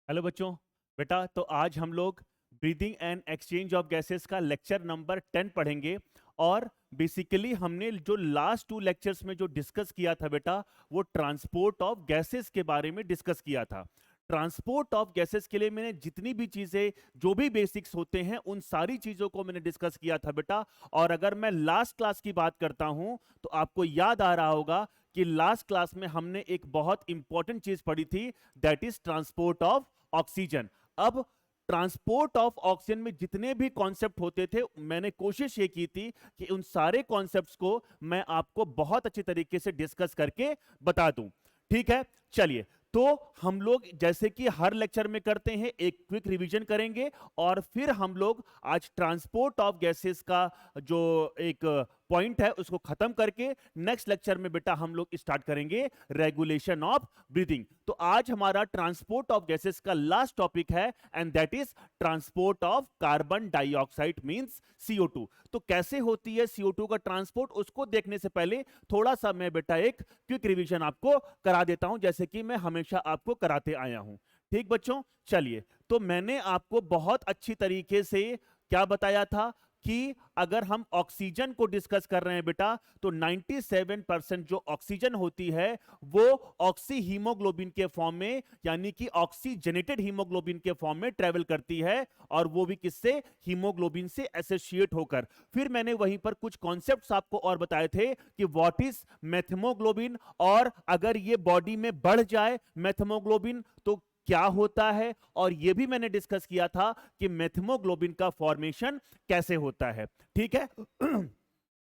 Hello बच्चों। बेटा तो आज हम लोग breathing and exchange of gases का लेक्चर नंबर 10 पढ़ेंगे। और बेसिकली हमने जो लास्ट 2 लेक्चर्स में जो डिस्कस किया था बेटा, वो ट्रांसपोर्ट ऑफ गैसेस के बारे में डिस्कस किया था। ट्रांसपोर्ट ऑफ गैसेस के लिए मैंने जितनी भी चीजें, जो भी बेसिक्स होते हैं, उन सारी चीजों को मैंने डिस्कस किया था बेटा। और अगर मैं लास्ट क्लास की बात करता हूं तो आपको याद आ रहा होगा कि लास्ट क्लास में हमने एक बहुत इंपॉर्टेंट चीज पढ़ी थी, that is transport of oxygen. अब ट्रांसपोर्ट ऑफ ऑक्सीजन में जितने भी कॉन्सेप्ट होते थे, मैंने कोशिश ये की थी कि उन सारे कॉन्सेप्ट्स को मैं आपको बहुत अच्छी तरीके से डिस्कस करके बता दूं। ठीक है, चलिए। तो हम लोग जैसे कि हर लेक्चर में करते हैं, एक क्विक रिवीजन करेंगे और फिर हम लोग आज ट्रांसपोर्ट ऑफ गैसेस का जो एक पॉइंट है उसको खत्म करके नेक्स्ट लेक्चर में बेटा हम लोग स्टार्ट करेंगे रेगुलेशन ऑफ ब्रीदिंग। तो आज हमारा ट्रांसपोर्ट ऑफ गैसेस का लास्ट टॉपिक है and that is transport of carbon dioxide means CO2। तो कैसे होती है CO2 का ट्रांसपोर्ट, उसको देखने से पहले थोड़ा सा मैं बेटा एक क्विक रिवीजन आपको करा देता हूं, जैसे कि मैं हमेशा आपको कराते आया हूं। ठीक बच्चों, चलिए। तो मैंने आपको बहुत अच्छी तरीके से क्या बताया था कि अगर हम ऑक्सीजन को डिस्कस कर रहे हैं बेटा, तो 97% जो ऑक्सीजन होती है वो ऑक्सी हीमोग्लोबिन के फॉर्म में, यानी कि ऑक्सीजनेटेड हीमोग्लोबिन के फॉर्म में ट्रेवल करती है, और वो भी किससे? हीमोग्लोबिन से एसोसिएट होकर। फिर मैंने वहीं पर कुछ कॉन्सेप्ट्स आपको और बताए थे कि व्हाट इज मेथमोग्लोबिन, और अगर ये बॉडी में बढ़ जाए मेथमोग्लोबिन तो क्या होता है, और यह भी मैंने डिस्कस किया था कि मेथमोग्लोबिन का फॉर्मेशन कैसे होता है। ठीक है।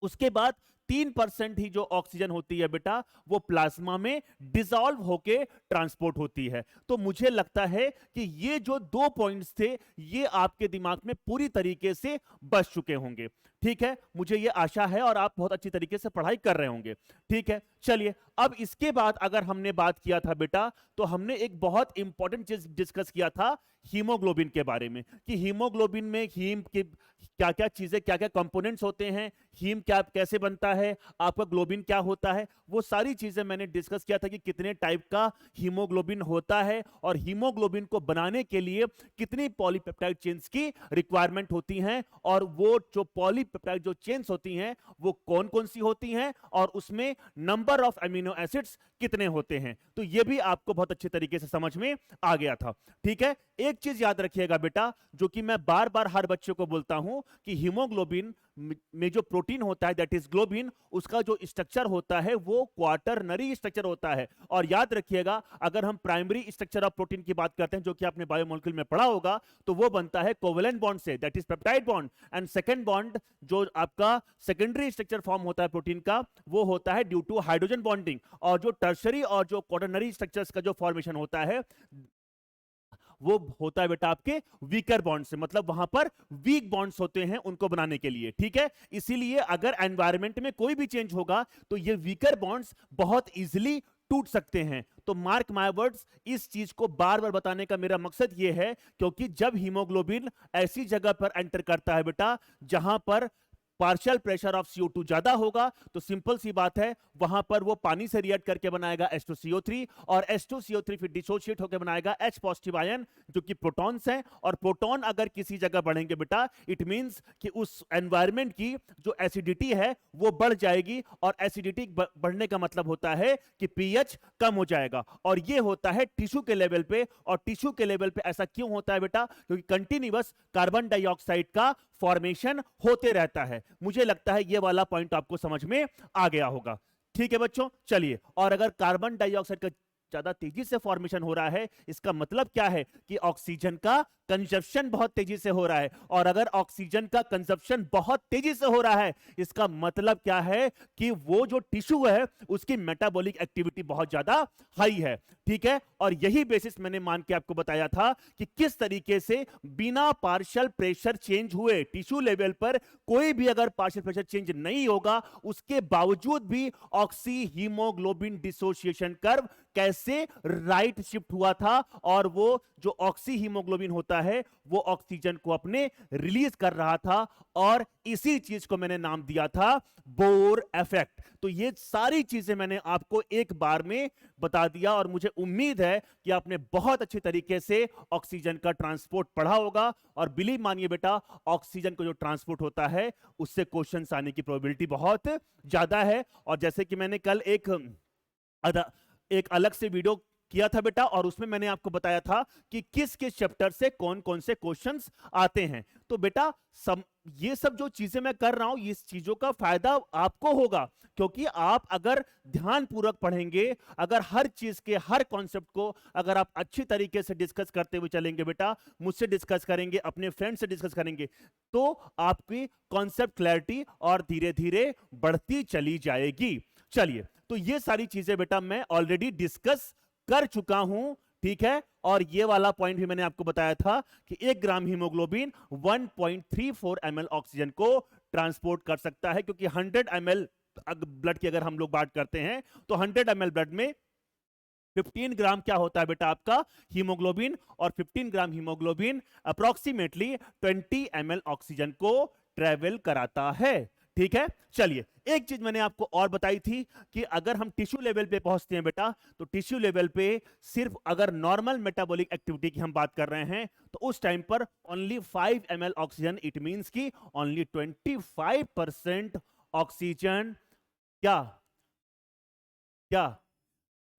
उसके बाद 3% ही जो ऑक्सीजन होती है बेटा, वो प्लाज्मा में डिसॉल्व होके ट्रांसपोर्ट होती है। तो मुझे लगता है कि ये जो 2 पॉइंट्स थे, ये आपके दिमाग में पूरी तरीके से बस चुके होंगे। ठीक है, मुझे ये आशा है, और आप बहुत अच्छी तरीके से पढ़ाई कर रहे होंगे। ठीक है, चलिए। अब इसके बाद अगर हमने बात किया था बेटा, तो हमने एक बहुत इंपॉर्टेंट चीज डिस्कस किया था हीमोग्लोबिन के बारे में, कि हीमोग्लोबिन में हीम के क्या क्या चीजें, क्या क्या कंपोनेंट्स होते हैं, हीम क्या कैसे बनता है, आपका ग्लोबिन क्या होता है, वो सारी चीजें मैंने डिस्कस किया था कि कितने टाइप का हीमोग्लोबिन होता है, और हीमोग्लोबिन को बनाने के लिए कितनी पॉलीपेप्टाइड चेन्स की रिक्वायरमेंट होती हैं, और वो जो पॉलीपेप्टाइड जो चेन्स होती हैं वो कौन कौन सी होती हैं, और उसमें नंबर ऑफ अमीनो एसिड्स कितने होते हैं। तो ये भी आपको बहुत अच्छे तरीके से समझ में आ गया था। ठीक है, एक चीज याद रखिएगा बेटा, जो कि मैं बार बार हर बच्चे को बोलता हूं, कि हीमोग्लोबिन में जो प्रोटीन होता है दैट इज ग्लोबिन, उसका जो स्ट्रक्चर होता है वो क्वाटरनरी स्ट्रक्चर होता है। और याद रखिएगा, अगर हम प्राइमरी स्ट्रक्चर ऑफ प्रोटीन की बात करते हैं, जो कि आपने बायोमोलिक्यूल में पढ़ा होगा, तो वो बनता है कोवेलेंट बॉन्ड से, that is peptide bond. And second bond जो आपका सेकेंडरी स्ट्रक्चर फॉर्म होता है प्रोटीन का, वो होता है ड्यू टू हाइड्रोजन बॉन्डिंग। और जो टर्शरी और जो क्वाटरनरी स्ट्रक्चर्स का जो फॉर्मेशन होता है, वो होता है बेटा आपके वीकर बॉन्ड से, मतलब वहां पर वीक बॉन्ड्स होते हैं उनको बनाने के लिए। ठीक है, इसीलिए अगर एनवायरनमेंट में कोई भी चेंज होगा तो ये वीकर बॉन्ड्स बहुत इजीली टूट सकते हैं। तो मार्क माय वर्ड्स, इस चीज को बार बार बताने का मेरा मकसद ये है, क्योंकि जब हीमोग्लोबिन ऐसी जगह पर एंटर करता है बेटा जहां पर पार्शियल प्रेशर ऑफ CO2 ज्यादा होगा, तो सिंपल सी बात है, वहां पर वो पानी से रिएक्ट करके बनाएगा H2CO3, और H2CO3 फिर डिसोशिएट होकर बनाएगा H पॉजिटिव आयन, जो कि प्रोटॉन्स हैं। और प्रोटॉन अगर किसी जगह बढ़ेंगे बेटा, इट मींस कि उस एनवायरनमेंट की जो एसिडिटी है वो बढ़ जाएगी, और एसिडिटी बढ़ने का मतलब होता है कि pH कम हो जाएगा। और ये होता है टिश्यू के लेवल पे, और टिश्यू के लेवल पे ऐसा क्यों होता है बेटा? क्योंकि कंटिन्यूअस कार्बन डाइऑक्साइड का फॉर्मेशन होते रहता है। मुझे लगता है ये वाला पॉइंट आपको समझ में आ गया होगा। ठीक है बच्चों, चलिए। और अगर कार्बन डाइऑक्साइड का ज्यादा तेजी से फॉर्मेशन हो रहा है, इसका मतलब क्या है? कि ऑक्सीजन का कंजप्शन बहुत तेजी से हो रहा है। और अगर ऑक्सीजन का कंजप्शन बहुत तेजी से हो रहा है, इसका मतलब क्या है? कि वो जो टिश्यू है उसकी मेटाबॉलिक एक्टिविटी बहुत ज्यादा हाई है। ठीक है, और यही बेसिस मैंने मान के आपको बताया था कि किस तरीके से बिना पार्शियल प्रेशर चेंज हुए टिश्यू लेवल पर, कोई भी अगर पार्शियल प्रेशर चेंज नहीं होगा, उसके बावजूद भी ऑक्सी हीमोग्लोबिन डिसोसिएशन कर्व कैसे से राइट शिफ्ट हुआ था और वो जो ऑक्सी हीमोग्लोबिन होता है वो ऑक्सीजन को अपने रिलीज कर रहा था, और इसी चीज को मैंने नाम दिया था बोर इफेक्ट। तो ये सारी चीजें मैंने आपको एक बार में बता दिया, और मुझे उम्मीद है कि आपने बहुत अच्छी तरीके से ऑक्सीजन का ट्रांसपोर्ट पढ़ा होगा। और बिलीव मानिए बेटा, ऑक्सीजन को जो ट्रांसपोर्ट होता है उससे क्वेश्चंस आने की प्रोबेबिलिटी बहुत ज्यादा है। और जैसे कि मैंने कल एक अलग से वीडियो किया था बेटा, और उसमें मैंने आपको बताया था कि किस किस चैप्टर से कौन कौन से क्वेश्चंस आते हैं। तो बेटा ये सब जो चीजें मैं कर रहा हूं, इस चीजों का फायदा आपको होगा, क्योंकि आप अगर ध्यान पूर्वक पढ़ेंगे, अगर हर चीज के हर कॉन्सेप्ट को अगर आप अच्छी तरीके से डिस्कस करते हुए चलेंगे बेटा, मुझसे डिस्कस करेंगे, अपने फ्रेंड से डिस्कस करेंगे, तो आपकी कॉन्सेप्ट क्लैरिटी और धीरे धीरे बढ़ती चली जाएगी। चलिए, तो ये सारी चीजें बेटा मैं ऑलरेडी डिस्कस कर चुका हूं, ठीक है। और ये वाला पॉइंट भी मैंने आपको बताया था कि 1 ग्राम हीमोग्लोबिन 1.34 ml ऑक्सीजन को ट्रांसपोर्ट कर सकता है, क्योंकि 100 ml ब्लड की अगर हम लोग बात करते हैं तो 100 ml ब्लड में 15 ग्राम क्या होता है बेटा आपका हीमोग्लोबिन, और 15 ग्राम हीमोग्लोबिन अप्रोक्सीमेटली 20 ml ऑक्सीजन को ट्रेवल कराता है, ठीक है। चलिए, एक चीज मैंने आपको और बताई थी कि अगर हम टिश्यू लेवल पे पहुंचते हैं बेटा, तो टिश्यू लेवल पे सिर्फ अगर नॉर्मल मेटाबॉलिक एक्टिविटी की हम बात कर रहे हैं तो उस टाइम पर only 5 ml oxygen, it means की ओनली 25% ऑक्सीजन क्या क्या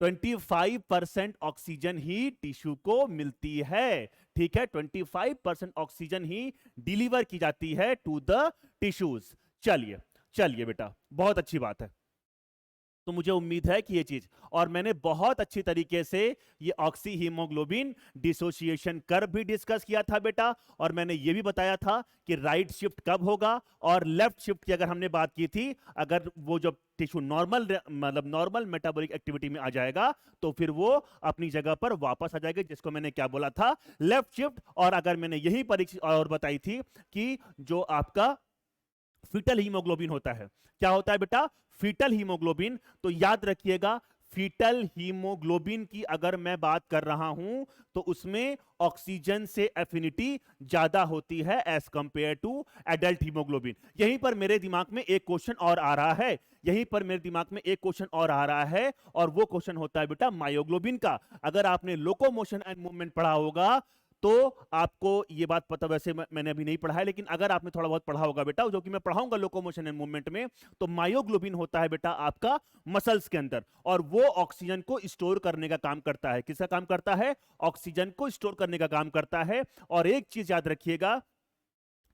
25% ऑक्सीजन ही टिश्यू को मिलती है, ठीक है। 25% ऑक्सीजन ही डिलीवर की जाती है टू द टिश्यूज। चलिए चलिए बेटा, बहुत अच्छी बात है। तो मुझे उम्मीद है कि ये चीज, और मैंने बहुत अच्छी तरीके से ये ऑक्सी हीमोग्लोबिन डिसोसिएशन कर्व भी डिस्कस किया था बेटा, और मैंने ये भी बताया था कि राइट शिफ्ट कब होगा और लेफ्ट शिफ्ट की अगर हमने बात की थी, अगर वो जब टिश्यू नॉर्मल मेटाबॉलिक एक्टिविटी में आ जाएगा तो फिर वो अपनी जगह पर वापस आ जाएगा, जिसको मैंने क्या बोला था, लेफ्ट शिफ्ट। और अगर मैंने यही परीक्षा और बताई थी कि जो आपका फीटल हीमोग्लोबिन होता है, क्या होता है बेटा, फीटल हीमोग्लोबिन, तो याद रखिएगा फीटल हीमोग्लोबिन की अगर मैं बात कर रहा हूं तो उसमें ऑक्सीजन से एफिनिटी ज्यादा होती है as compare to adult haemoglobin. यहीं पर मेरे दिमाग में एक क्वेश्चन और आ रहा है, और वो क्वेश्चन होता है बेटा मायोग्लोबिन का। अगर आपने लोकोमोशन एंड मूवमेंट पढ़ा होगा तो आपको ये बात पता, वैसे मैंने अभी नहीं पढ़ा है, लेकिन अगर आपने थोड़ा बहुत पढ़ा होगा बेटा, जो कि मैं पढ़ाऊंगा लोकोमोशन एंड मूवमेंट में, तो मायोग्लोबिन होता है बेटा आपका मसल्स के अंदर, और वो ऑक्सीजन को स्टोर करने का काम करता है। किसका काम करता है? ऑक्सीजन को स्टोर करने का काम करता है। और एक चीज याद रखिएगा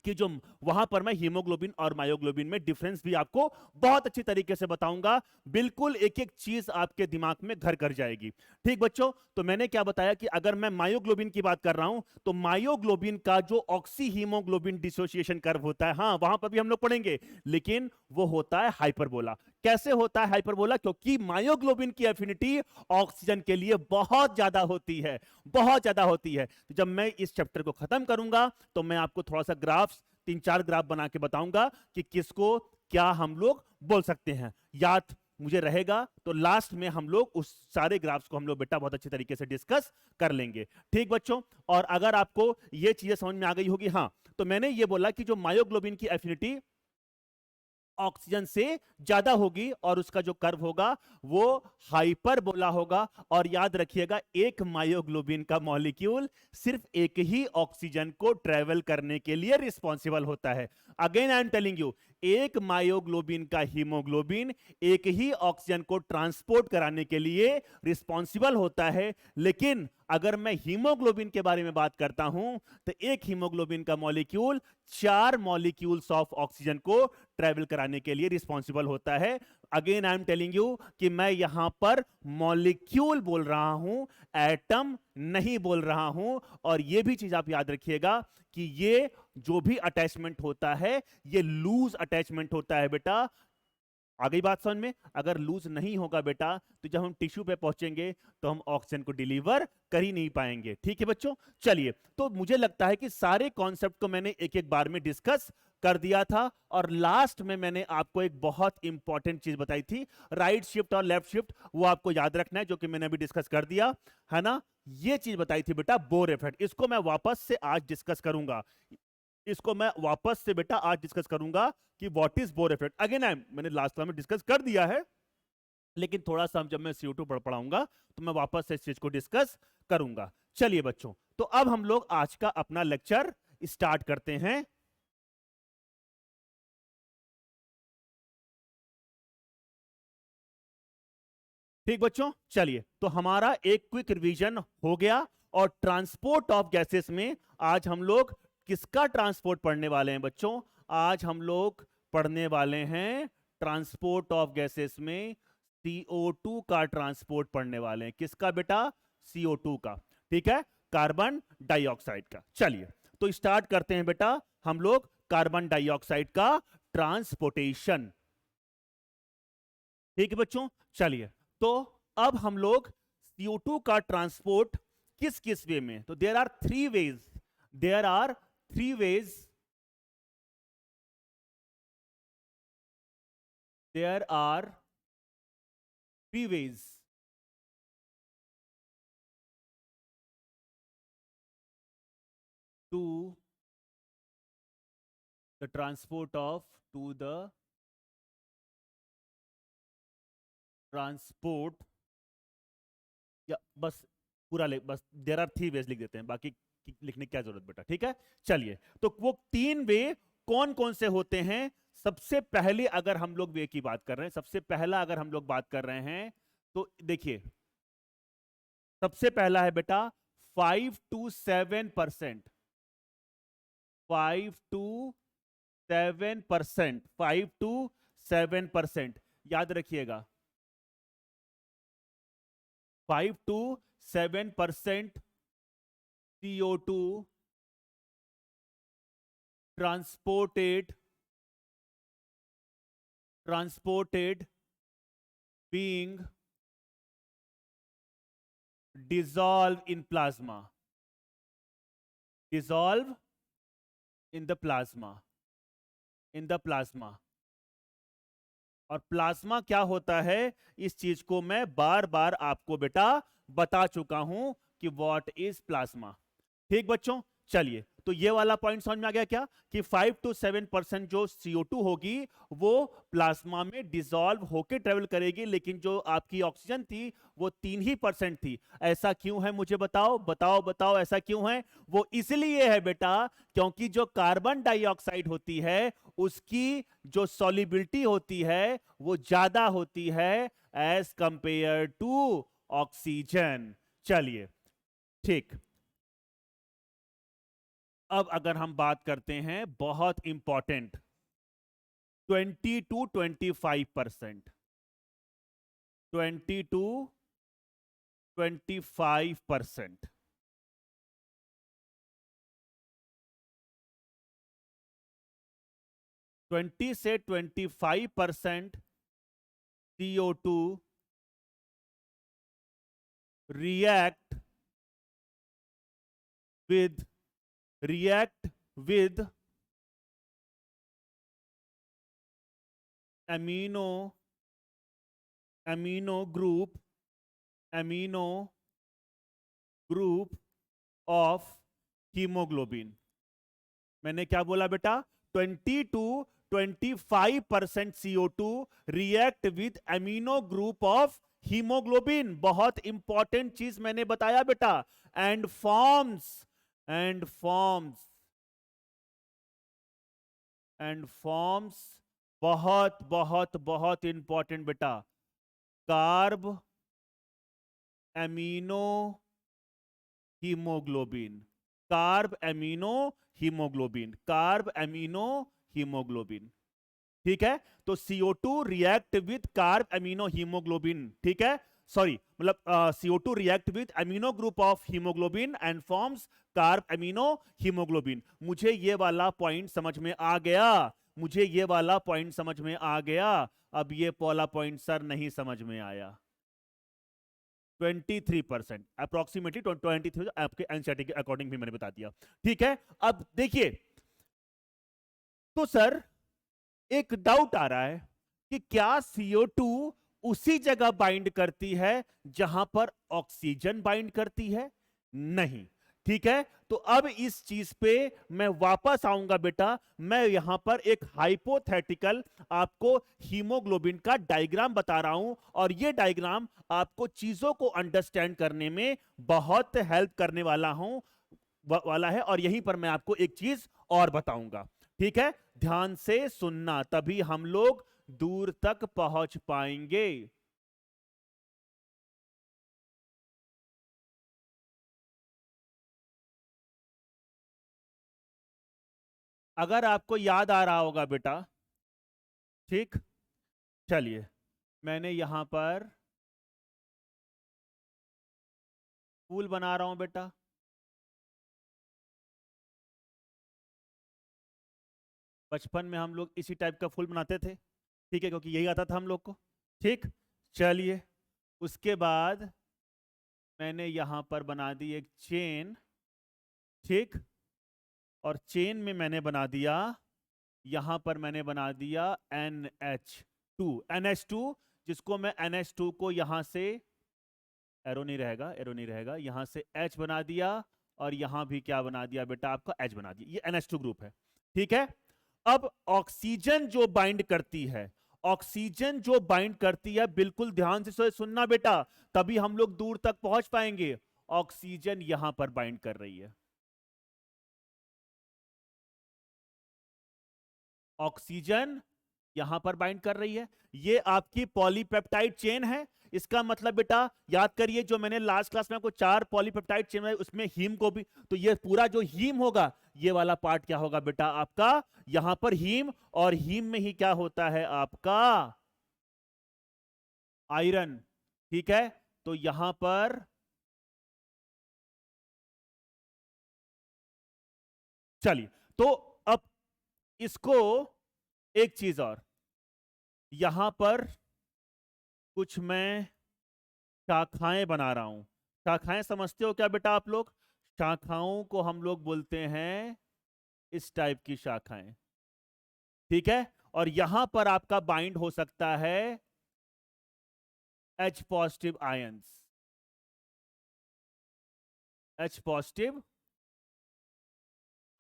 कि जो वहां पर मैं हीमोग्लोबिन और मायोग्लोबिन में डिफरेंस भी आपको बहुत अच्छी तरीके से बताऊंगा, बिल्कुल एक एक चीज आपके दिमाग में घर कर जाएगी, ठीक बच्चों। तो मैंने क्या बताया कि अगर मैं मायोग्लोबिन की बात कर रहा हूं तो मायोग्लोबिन का जो ऑक्सी हीमोग्लोबिन डिसोसिएशन कर्व होता है, हाँ वहां पर भी हम लोग पढ़ेंगे, लेकिन वो होता है हाइपरबोला। कैसे होता है हाइपरबोला? क्योंकि मायोग्लोबिन की एफिनिटी ऑक्सीजन के लिए बहुत ज्यादा होती है, बहुत ज्यादा होती है। तो जब मैं इस चैप्टर को खत्म करूंगा तो मैं आपको थोड़ा सा ग्राफ्स, 3-4 ग्राफ बना के बताऊंगा कि किसको क्या हम लोग बोल सकते हैं। याद मुझे रहेगा तो लास्ट में हम लोग उस सारे ग्राफ्स को हम लोग बेटा बहुत अच्छे तरीके से डिस्कस कर लेंगे, ठीक बच्चों। और अगर आपको ये चीजें समझ में आ गई होगी, हाँ, तो मैंने ये बोला कि जो मायोग्लोबिन की एफिनिटी ऑक्सीजन से ज्यादा होगी और उसका जो कर्व होगा वो हाइपरबोला होगा। और याद रखिएगा, एक मायोग्लोबिन का मॉलिक्यूल सिर्फ एक ही ऑक्सीजन को ट्रेवल करने के लिए रिस्पॉन्सिबल होता है। Again I am telling you, एक मायोग्लोबिन का हीमोग्लोबिन एक ही ऑक्सीजन को ट्रांसपोर्ट कराने के लिए रिस्पॉन्सिबल होता है। लेकिन अगर मैं हीमोग्लोबिन के बारे में बात करता हूं तो एक हीमोग्लोबिन का मॉलिक्यूल 4 मॉलिक्यूल्स ऑफ ऑक्सीजन को ट्रेवल कराने के लिए रिस्पॉन्सिबल होता है। Again I am telling you कि मैं यहां पर मॉलिक्यूल बोल रहा हूं, एटम नहीं बोल रहा हूं। और यह भी चीज आप याद रखिएगा कि ये जो भी अटैचमेंट होता है ये लूज अटैचमेंट होता है बेटा। आ गई बात समझ में? अगर लूज नहीं होगा बेटा तो जब हम टिश्यू पे पहुंचेंगे तो हम ऑक्सीजन को डिलीवर कर ही नहीं पाएंगे। ठीक है बच्चों, चलिए, तो मुझे लगता है कि सारे कॉन्सेप्ट को मैंने एक एक बार में डिस्कस कर दिया था, और लास्ट में मैंने आपको एक बहुत इंपॉर्टेंट चीज बताई थी, राइट शिफ्ट और लेफ्ट शिफ्ट, वो आपको याद रखना है, जो कि मैंने अभी डिस्कस कर दिया है ना। ये चीज बताई थी बेटा बोर इफेक्ट, इसको मैं वापस से आज डिस्कस करूंगा, इसको मैं वापस से बेटा आज डिस्कस करूंगा कि what is Bohr effect. Again मैंने लास्ट क्लास में डिस्कस कर दिया है, लेकिन थोड़ा सा जब मैं CO2 पढ़ाऊंगा तो मैं वापस से इस चीज को डिस्कस करूंगा। चलिए बच्चों, तो अब हम लोग आज का अपना लेक्चर स्टार्ट करते हैं। ठीक बच्चों, चलिए, तो हमारा एक क्विक रिवीजन हो गया, और ट्रांसपोर्ट ऑफ गैसेस में आज हम लोग किसका ट्रांसपोर्ट पढ़ने वाले हैं बच्चों? आज हम लोग पढ़ने वाले हैं ट्रांसपोर्ट ऑफ गैसेस में CO2 का ट्रांसपोर्ट पढ़ने वाले हैं। किसका बेटा? CO2 का, ठीक है, कार्बन डाइऑक्साइड का। चलिए, तो स्टार्ट करते हैं बेटा हम लोग कार्बन डाइऑक्साइड का ट्रांसपोर्टेशन। ठीक है बच्चों, चलिए, तो अब हम लोग CO2 का ट्रांसपोर्ट किस किस वे में, तो there are three ways, there are three ways, there are three ways to the transport of, to the transport, या बस पूरा बस देयर आर थ्री वेज लिख देते हैं, बाकी लिखने की क्या जरूरत बेटा, ठीक है। चलिए, तो वो तीन वे कौन कौन से होते हैं? सबसे पहले अगर हम लोग वे की बात कर रहे हैं, सबसे पहला अगर हम लोग बात कर रहे हैं, तो देखिए, सबसे पहला है बेटा 5 to 7%, 5 to 7%, 5 to 7%, याद रखिएगा, 5 to 7% CO2 transported being dissolved in plasma, dissolve in the plasma, in the plasma। और प्लाज्मा क्या होता है, इस चीज को मैं बार बार आपको बेटा बता चुका हूं कि व्हाट इज प्लाज्मा। ठीक बच्चों, चलिए, तो ये वाला पॉइंट समझ में आ गया क्या, कि 5 to 7% जो CO2 होगी वो प्लाज्मा में डिसॉल्व होके ट्रेवल करेगी, लेकिन जो आपकी ऑक्सीजन थी वो 3% थी। ऐसा क्यों है, मुझे बताओ बताओ बताओ, ऐसा क्यों है? वो इसलिए है बेटा क्योंकि जो कार्बन डाइऑक्साइड होती है उसकी जो सॉल्युबिलिटी होती है वो ज्यादा होती है एज कंपेयर टू ऑक्सीजन। चलिए, ठीक, अब अगर हम बात करते हैं बहुत इंपॉर्टेंट, 20 to 25%, 20 to 25%, 20 से 25% CO2 react with amino group of hemoglobin। मैंने क्या बोला बेटा? 20 to 25% CO2 react with amino group of haemoglobin. बहुत इंपॉर्टेंट चीज मैंने बताया बेटा, एंड फॉर्म्स बहुत बहुत बहुत इंपॉर्टेंट बेटा, carb amino haemoglobin, carb amino haemoglobin, carb amino haemoglobin. ठीक है, तो CO2 react with carb amino haemoglobin, ठीक है, सॉरी, मतलब CO2 react with amino group of haemoglobin and forms carb amino haemoglobin. मुझे ये वाला पॉइंट समझ में आ गया, मुझे ये वाला पॉइंट समझ में आ गया। अब ये वाला पॉइंट सर नहीं समझ में आया। 23% अप्रोक्सीमेटली 23 आपके एनसीईआरटी के अकॉर्डिंग भी मैंने बता दिया। ठीक है, अब देखिए, तो सर एक डाउट आ रहा है कि क्या CO2 उसी जगह बाइंड करती है जहां पर ऑक्सीजन बाइंड करती है? नहीं। ठीक है, तो अब इस चीज पे मैं वापस आऊंगा बेटा। मैं यहां पर एक हाइपोथेटिकल आपको हीमोग्लोबिन का डायग्राम बता रहा हूं, और ये डायग्राम आपको चीजों को अंडरस्टैंड करने में बहुत हेल्प करने वाला है। और यहीं पर मैं आपको एक चीज और बताऊंगा। ठीक है, ध्यान से सुनना, तभी हम लोग दूर तक पहुंच पाएंगे। अगर आपको याद आ रहा होगा बेटा, ठीक, चलिए मैंने यहां पर फूल बना रहा हूं बेटा। बचपन में हम लोग इसी टाइप का फूल बनाते थे, ठीक है, क्योंकि यही आता था हम लोग को। ठीक, चलिए उसके बाद मैंने यहां पर बना दी एक चेन। ठीक, और चेन में मैंने बना दिया, यहां पर मैंने बना दिया NH2, जिसको मैं NH2 को यहां से, एरो नहीं रहेगा, एरो नहीं रहेगा, यहां से H बना दिया, और यहां भी क्या बना दिया बेटा, आपका H बना दिया। ये NH2 ग्रुप है। ठीक है, अब ऑक्सीजन जो बाइंड करती है, ऑक्सीजन जो बाइंड करती है, बिल्कुल ध्यान से सुनना बेटा, तभी हम लोग दूर तक पहुंच पाएंगे। ऑक्सीजन यहां पर बाइंड कर रही है, ऑक्सीजन यहां पर बाइंड कर रही है। ये आपकी पॉलीपेप्टाइड चेन है। इसका मतलब बेटा याद करिए, जो मैंने लास्ट क्लास में आपको 4 पॉलीपेप्टाइड चेन है, उसमें हीम को भी, तो ये पूरा जो हीम होगा, ये वाला पार्ट क्या होगा बेटा आपका, यहां पर हीम, और हीम में ही क्या होता है आपका आयरन। ठीक है, तो यहां पर चलिए, तो अब इसको एक चीज और, यहां पर कुछ मैं शाखाएं बना रहा हूं। शाखाएं समझते हो क्या बेटा आप लोग? शाखाओं को हम लोग बोलते हैं इस टाइप की शाखाएं। ठीक है, और यहां पर आपका बाइंड हो सकता है H positive ions, H positive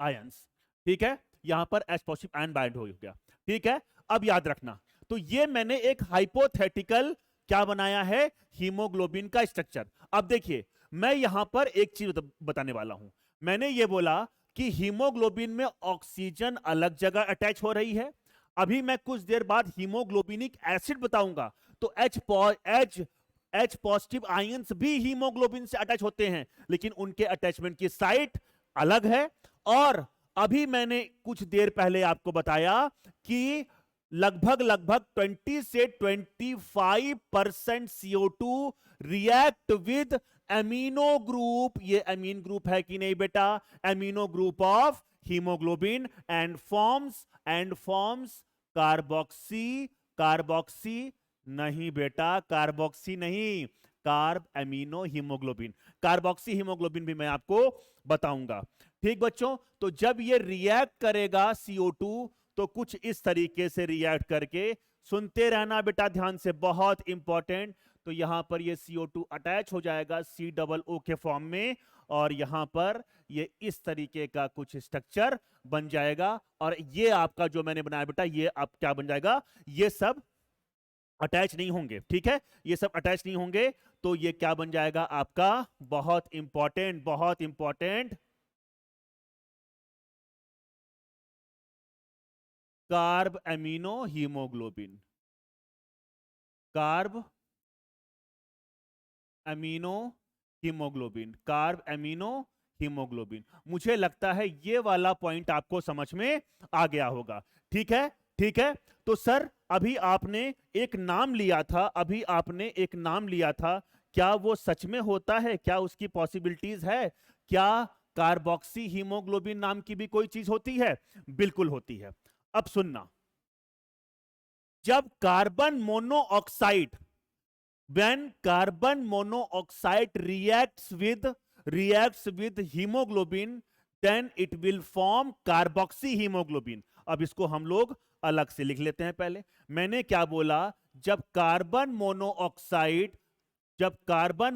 ions. ठीक है, यहां पर H पॉजिटिव आयन बाइंड हो गया। ठीक है, अब याद रखना, तो ये मैंने एक हाइपोथेटिकल क्या बनाया है, हीमोग्लोबिन का स्ट्रक्चर। अब देखिए, मैं यहां पर एक चीज बताने वाला हूं। मैंने ये बोला कि हीमोग्लोबिन में ऑक्सीजन अलग जगह अटैच हो रही है। अभी मैं कुछ देर बाद हीमोग्लोबिनिक एसिड बताऊंगा, तो एच पॉजिटिव आयंस भी हीमोग्लोबिन से अटैच होते हैं, लेकिन उनके अटैचमेंट की साइट अलग है। और अभी मैंने कुछ देर पहले आपको बताया कि लगभग लगभग 20 से 25% CO2 react with amino group. ये अमीन ग्रुप है कि नहीं बेटा, amino group of haemoglobin, and forms carboxy नहीं बेटा, कार्बोक्सी नहीं, carb amino haemoglobin. Carboxy haemoglobin भी मैं आपको बताऊंगा। ठीक बच्चों, तो जब ये रिएक्ट करेगा CO2, तो कुछ इस तरीके से रिएक्ट करके, सुनते रहना बेटा ध्यान से, बहुत इंपॉर्टेंट। तो यहां पर ये CO2 अटैच हो जाएगा COO के फॉर्म में, और यहां पर ये इस तरीके का कुछ स्ट्रक्चर बन जाएगा। और ये आपका जो मैंने बनाया बेटा, ये अब क्या बन जाएगा, ये सब अटैच नहीं होंगे। ठीक है, ये सब अटैच नहीं होंगे, तो ये क्या बन जाएगा आपका, बहुत इंपॉर्टेंट, बहुत important, carb amino haemoglobin. Carb amino haemoglobin, carb amino haemoglobin. मुझे लगता है ये वाला पॉइंट आपको समझ में आ गया होगा। ठीक है, ठीक है, तो सर अभी आपने एक नाम लिया था, अभी आपने एक नाम लिया था, क्या वो सच में होता है? क्या उसकी पॉसिबिलिटीज है? क्या कार्बोक्सी हीमोग्लोबिन नाम की भी कोई चीज होती है? बिल्कुल होती है। अब सुनना, जब carbon monoxide, when carbon monoxide reacts with hemoglobin, then it will form carboxy hemoglobin. अब इसको हम लोग अलग से लिख लेते हैं। पहले मैंने क्या बोला, जब कार्बन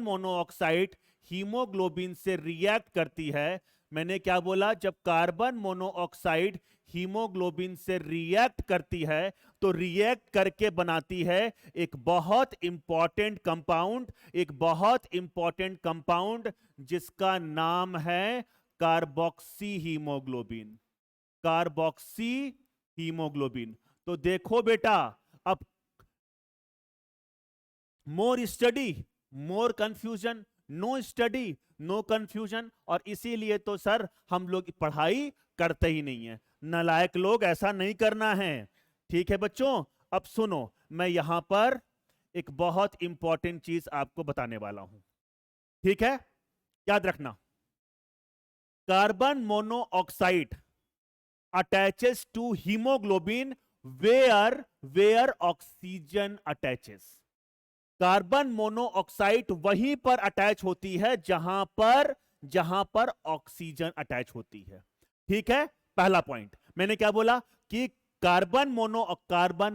मोनोऑक्साइड हीमोग्लोबिन से रिएक्ट करती है, मैंने क्या बोला, जब कार्बन मोनोऑक्साइड हीमोग्लोबिन से रिएक्ट करती है तो रिएक्ट करके बनाती है एक बहुत इंपॉर्टेंट कंपाउंड जिसका नाम है कार्बोक्सी हीमोग्लोबिन। तो देखो बेटा, अब more study more confusion, no study no confusion, और इसीलिए तो सर हम लोग पढ़ाई करते ही नहीं है। नालायक लोग, ऐसा नहीं करना है। ठीक है बच्चों, अब सुनो, मैं यहां पर एक बहुत इंपॉर्टेंट चीज आपको बताने वाला हूं। ठीक है, याद रखना, carbon monoxide attaches to haemoglobin where oxygen attaches. Carbon monoxide वहीं पर अटैच होती है जहां पर ऑक्सीजन अटैच होती है। ठीक है, पहला पॉइंट मैंने क्या बोला कि कार्बन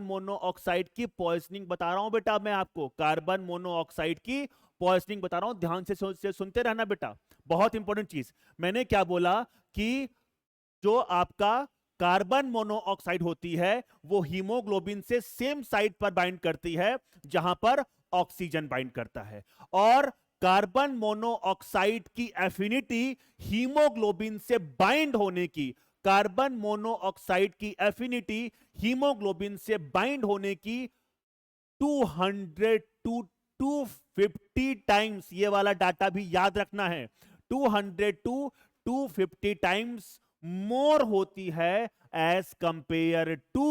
मोनोऑक्साइड की पॉइजनिंग बता रहा हूं बेटा मैं आपको, कार्बन मोनोऑक्साइड की पॉइजनिंग बता रहा हूं। ध्यान से सुनते रहना बेटा, बहुत इंपॉर्टेंट चीज। मैंने क्या बोला कि जो आपका कार्बन मोनोऑक्साइड होती है वो हीमोग्लोबिन से सेम साइड पर बाइंड करती है जहां पर ऑक्सीजन बाइंड करता है, और कार्बन मोनोऑक्साइड की एफिनिटी हीमोग्लोबिन से बाइंड होने की, कार्बन मोनोऑक्साइड की एफिनिटी हीमोग्लोबिन से बाइंड होने की 200 टू 250 टाइम्स, ये वाला डाटा भी याद रखना है, 200 टू 250 टाइम्स मोर होती है एज कंपेयर टू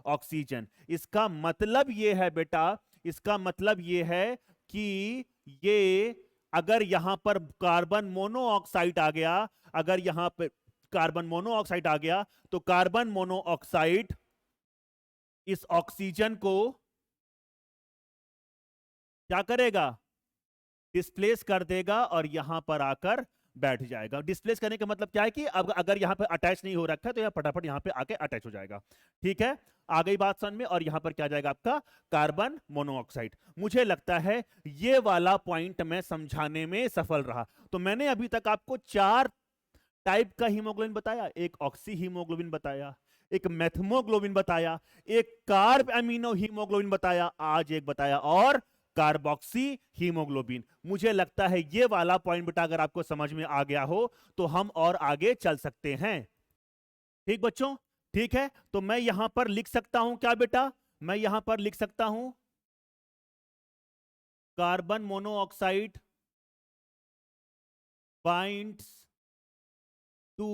ऑक्सीजन, इसका मतलब यह है बेटा, इसका मतलब यह है कि ये अगर यहां पर कार्बन मोनोऑक्साइड आ गया, अगर यहां पर कार्बन मोनोऑक्साइड आ गया तो कार्बन मोनोऑक्साइड इस ऑक्सीजन को क्या करेगा, डिस्प्लेस कर देगा और यहां पर आकर बैठ जाएगा। डिस्प्लेस करने का मतलब क्या है कि अब अगर यहां पे अटैच नहीं हो रखा है तो यह फटाफट यहां पे आके अटैच हो जाएगा। ठीक है, आ गई बात समझ में, और यहां पर क्या जाएगा आपका कार्बन मोनोऑक्साइड। मुझे लगता है ये वाला पॉइंट मैं समझाने में सफल रहा। तो मैंने अभी तक आपको 4 टाइप का हीमोग्लोबिन बताया, एक ऑक्सी हीमोग्लोबिन बताया, एक मेथमोग्लोबिन बताया, एक कार्ब एमिनो हीमोग्लोबिन बताया, आज एक बताया और कार्बोक्सी हीमोग्लोबिन। मुझे लगता है ये वाला पॉइंट बेटा अगर आपको समझ में आ गया हो तो हम और आगे चल सकते हैं। ठीक बच्चों, ठीक है, तो मैं यहां पर लिख सकता हूं क्या बेटा, मैं यहां पर लिख सकता हूं carbon monoxide binds to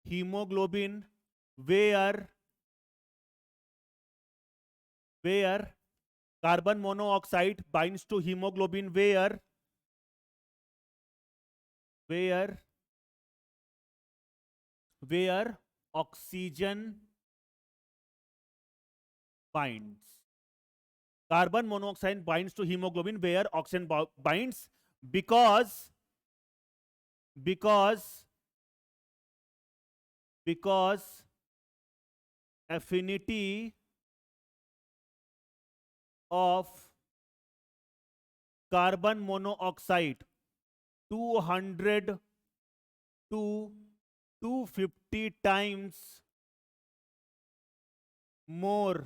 haemoglobin where carbon monoxide binds to hemoglobin where oxygen binds. Carbon monoxide binds to hemoglobin where oxygen binds because affinity of carbon monoxide 200 to 250 times more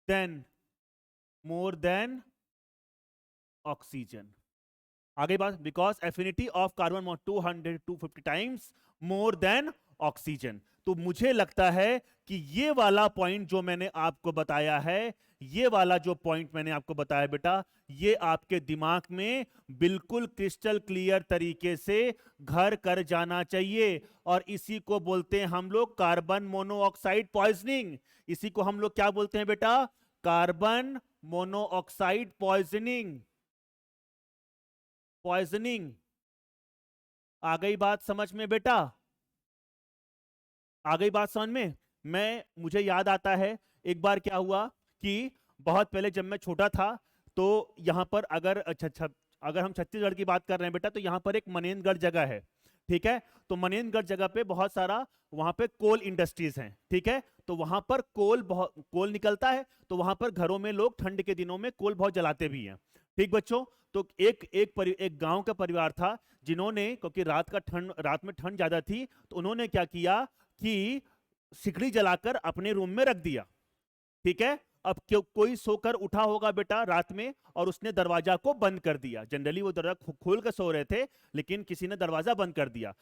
than oxygen. आगे बात, because affinity of carbon 200 to 250 times more than oxygen. तो मुझे लगता है कि ये वाला point जो मैंने आपको बताया है, ये वाला जो पॉइंट मैंने आपको बताया बेटा, ये आपके दिमाग में बिल्कुल क्रिस्टल क्लियर तरीके से घर कर जाना चाहिए। और इसी को बोलते हैं हम लोग कार्बन मोनोऑक्साइड पॉइजनिंग। इसी को हम लोग क्या बोलते हैं बेटा, कार्बन मोनोऑक्साइड पॉइजनिंग। आ गई बात समझ में बेटा? आ गई बात समझ में? मुझे याद आता है एक बार क्या हुआ कि बहुत पहले जब मैं छोटा था, तो यहाँ पर अगर अगर हम छत्तीसगढ़ की बात कर रहे हैं बेटा, तो यहाँ पर एक मनेनगढ़ जगह है। ठीक है? तो मनेनगढ़ जगह पे बहुत सारा वहां पे कोल इंडस्ट्रीज हैं। ठीक है? तो वहां पर कोल निकलता है, तो वहां पर घरों में लोग ठंड के दिनों में कोल बहुत जलाते भी हैं। ठीक बच्चों? तो एक गांव का परिवार था, जिन्होंने, क्योंकि रात में ठंड ज्यादा थी, तो उन्होंने क्या किया कि सिकड़ी जलाकर अपने रूम में रख दिया। ठीक है? अब क्यों कोई सोकर उठा होगा बेटा रात में, और उसने दरवाजा को बंद कर दिया। जनरली वो दरवाजा खोल कर सो रहे थे, लेकिन किसी ने दरवाजा बंद कर दिया।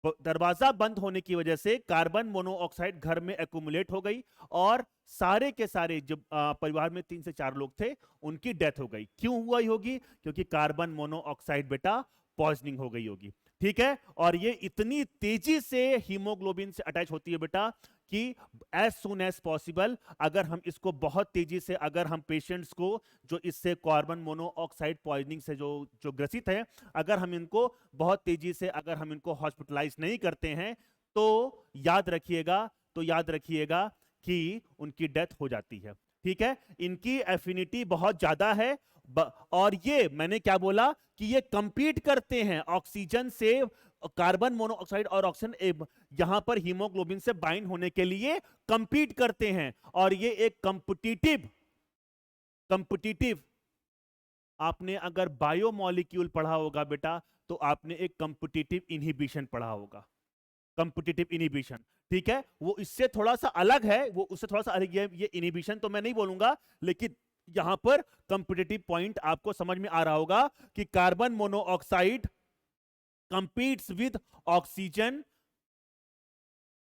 दरवाजा बंद होने की वजह से कार्बन मोनोऑक्साइड घर में एक्यूमुलेट हो गई, और सारे के सारे जो परिवार में 3 से 4 लोग थे, उनकी डेथ हो गई। क्यों हुआ होगी? क्योंकि कार्बन मोनोऑक्साइड बेटा पॉइजनिंग हो गई होगी। ठीक है? और ये इतनी तेजी से हीमोग्लोबिन से अटैच होती है बेटा कि एज सुन एज पॉसिबल, अगर हम इसको बहुत तेजी से, अगर हम पेशेंट्स को जो इससे कार्बन मोनोऑक्साइड पॉइजनिंग से जो जो ग्रसित है, अगर हम इनको बहुत तेजी से, अगर हम इनको हॉस्पिटलाइज नहीं करते हैं, तो याद रखिएगा, याद रखिएगा कि उनकी डेथ हो जाती है। ठीक है? इनकी एफिनिटी बहुत ज्यादा है, और ये मैंने क्या बोला कि ये कंपीट करते हैं ऑक्सीजन से, कार्बन मोनोऑक्साइड और ऑक्सीजन यहां पर हीमोग्लोबिन से बाइंड होने के लिए कंपीट करते हैं। और ये एक कंपिटिटिव कंपिटिटिव आपने अगर बायोमोलिक्यूल पढ़ा होगा बेटा, तो आपने एक कंपिटिटिव इनहिबिशन पढ़ा होगा। कंपिटिटिव इनहिबिशन, ठीक है? वो इससे थोड़ा सा अलग है, वो उससे थोड़ा सा अलग है। ये इनहिबिशन तो मैं नहीं बोलूंगा, लेकिन यहां पर कंपिटिटिव पॉइंट आपको समझ में आ रहा होगा कि carbon monoxide competes with oxygen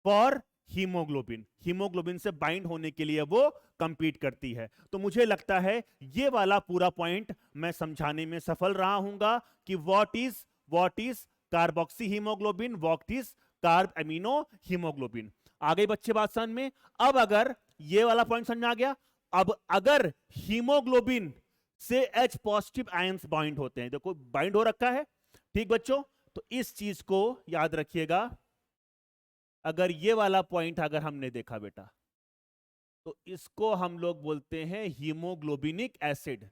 for haemoglobin. Haemoglobin से बाइंड होने के लिए वो कंपीट करती है। तो मुझे लगता है ये वाला पूरा पॉइंट मैं समझाने में सफल रहा हूंगा कि what is carboxyhaemoglobin, what is carb amino haemoglobin. आ गई बच्चे बात समझ में? अब अगर ये वाला पॉइंट समझ में आ गया, अब अगर हीमोग्लोबिन से H पॉजिटिव आयंस बाइंड होते हैं, देखो बाइंड हो रखा है। ठीक बच्चों? तो इस चीज को याद रखिएगा। अगर ये वाला पॉइंट अगर हमने देखा बेटा, तो इसको हम लोग बोलते हैं हीमोग्लोबिनिक एसिड।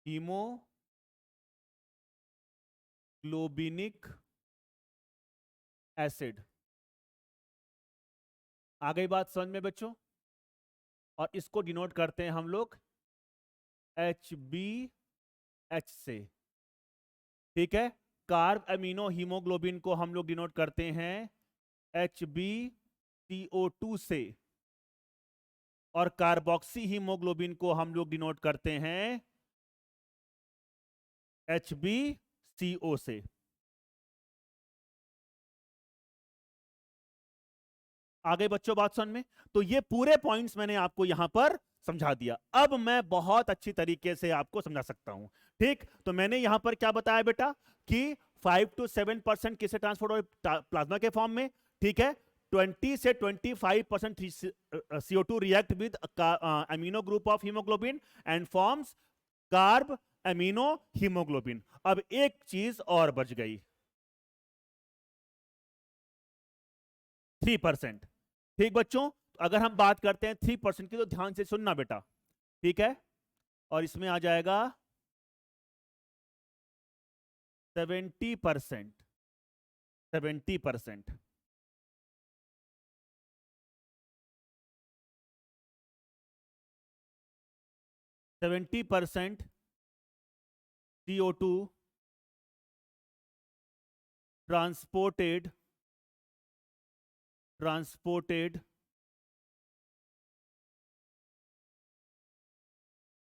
Haemoglobinic acid. आ गई बात समझ में बच्चों? और इसको डिनोट करते हैं हम लोग HbH से। ठीक है? कार्ब अमीनो हीमोग्लोबिन को हम लोग डिनोट करते हैं HbCO2 से, और कार्बोक्सी हीमोग्लोबिन को हम लोग डिनोट करते हैं HbCO से। आगे बच्चों बात समझ में? तो ये पूरे पॉइंट्स मैंने आपको यहां पर समझा दिया। अब मैं बहुत अच्छी तरीके से आपको समझा सकता हूं। ठीक? तो मैंने यहां पर क्या बताया बेटा कि 5 to 7% किसे ट्रांसपोर्ट हो प्लाज्मा के फॉर्म में। ठीक है? 20 से 25% CO2 react with amino group of haemoglobin and forms carb amino haemoglobin. अब एक चीज और बच गई, 3%। ठीक बच्चों? अगर हम बात करते हैं 3% की, तो ध्यान से सुनना बेटा। ठीक है? और इसमें आ जाएगा 70%। 70%। 70% CO2 transported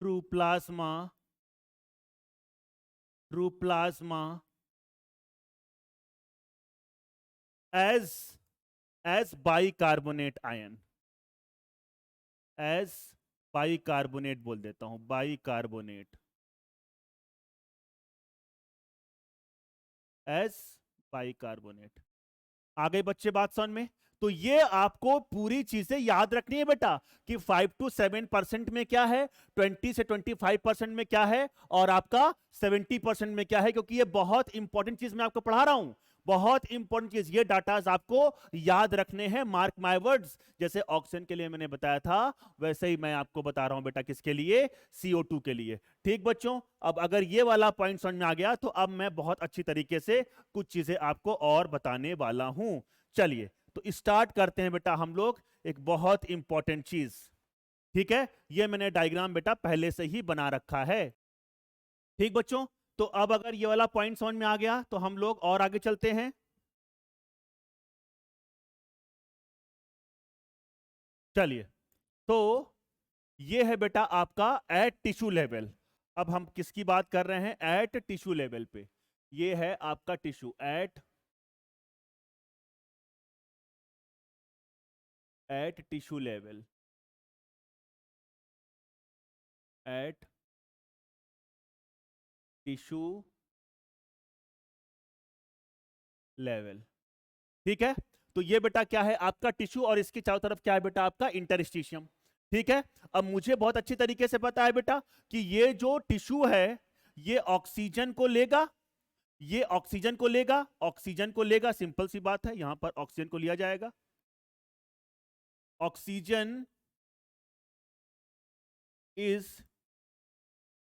through plasma as bicarbonate ion, as bicarbonate बोल देता हूं, बाइकार्बोनेट, एज बाइकार्बोनेट। आ गए बच्चे बात समझ में? तो ये आपको पूरी चीजें याद रखनी है बेटा कि 5 to 7% में क्या है, 20 से 25% में क्या है, और आपका 70% में क्या है, क्योंकि ये बहुत इंपॉर्टेंट चीज मैं आपको पढ़ा रहा हूं, बहुत इंपॉर्टेंट चीज। ये डाटाज आपको याद रखने हैं, मार्क माय वर्ड्स। जैसे ऑक्सीजन के लिए मैंने बताया था, वैसे ही मैं आपको बता रहा हूं बेटा, किसके लिए, CO2 के लिए। ठीक बच्चों, अब अगर ये वाला पॉइंट समझ में आ गया तो अब मैं बहुत अच्छी तरीके से कुछ चीजें आपको और बताने वाला हूं। चलिए तो स्टार्ट करते हैं बेटा हम लोग एक बहुत इंपॉर्टेंट चीज। ठीक है, ये मैंने डायग्राम बेटा पहले से ही बना रखा है। ठीक बच्चों, तो अब अगर ये वाला पॉइंट समझ में आ गया तो हम लोग और आगे चलते हैं। चलिए, तो ये है बेटा आपका एट टिश्यू लेवल। अब हम किसकी बात कर रहे हैं, एट टिश्यू लेवल पे। ये है आपका tissue at tissue level, at tissue level. ठीक है, तो ये बेटा क्या है आपका टिश्यू, और इसके चारों तरफ क्या है बेटा आपका इंटरस्टिशियम। ठीक है, अब मुझे बहुत अच्छी तरीके से पता है बेटा कि ये जो टिश्यू है ये ऑक्सीजन को लेगा, ये ऑक्सीजन को लेगा, ऑक्सीजन को लेगा, सिंपल सी बात है, यहां पर ऑक्सीजन को लिया जाएगा। Oxygen is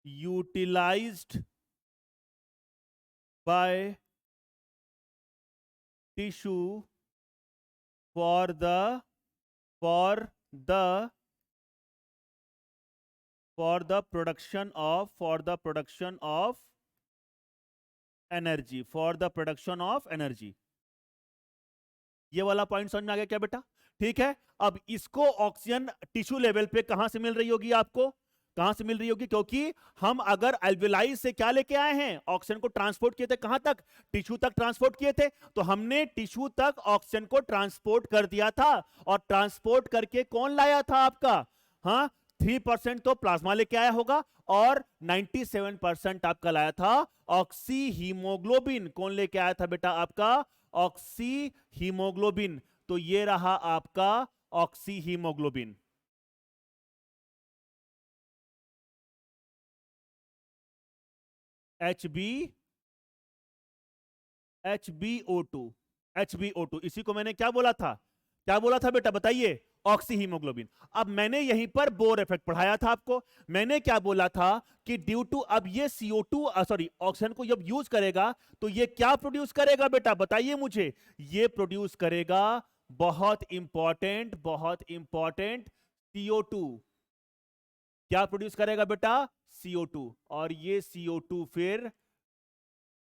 utilised by tissue for the production of energy, for the production of energy। ये वाला पॉइंट समझ में आ गया क्या बेटा? ठीक है, अब इसको ऑक्सीजन टिश्यू लेवल पे कहां से मिल रही होगी आपको, कहां से मिल रही होगी, क्योंकि हम अगर अल्विलाई से क्या लेके आए हैं, ऑक्सीजन को ट्रांसपोर्ट किए थे, कहां तक, टिश्यू तक ट्रांसपोर्ट किए थे, तो हमने टिश्यू तक ऑक्सीजन को ट्रांसपोर्ट कर दिया था, और ट्रांसपोर्ट करके कौन लाया था आपका, हाँ 3% तो प्लाज्मा लेके आया होगा, और 97% आपका लाया था ऑक्सी हीमोग्लोबिन। कौन लेके आया था बेटा आपका, ऑक्सी हीमोग्लोबिन। तो ये रहा आपका ऑक्सी हीमोग्लोबिन। HbO2, इसी को मैंने क्या बोला था, क्या बोला था बेटा बताइए, ऑक्सी हीमोग्लोबिन। अब मैंने यहीं पर बोर इफेक्ट पढ़ाया था आपको, मैंने क्या बोला था कि ड्यू टू, अब ये CO2 सॉरी ऑक्सीजन को जब यूज करेगा तो ये क्या प्रोड्यूस करेगा बेटा बताइए मुझे, ये प्रोड्यूस करेगा बहुत इंपॉर्टेंट CO2। क्या प्रोड्यूस करेगा बेटा, CO2, और ये CO2 फिर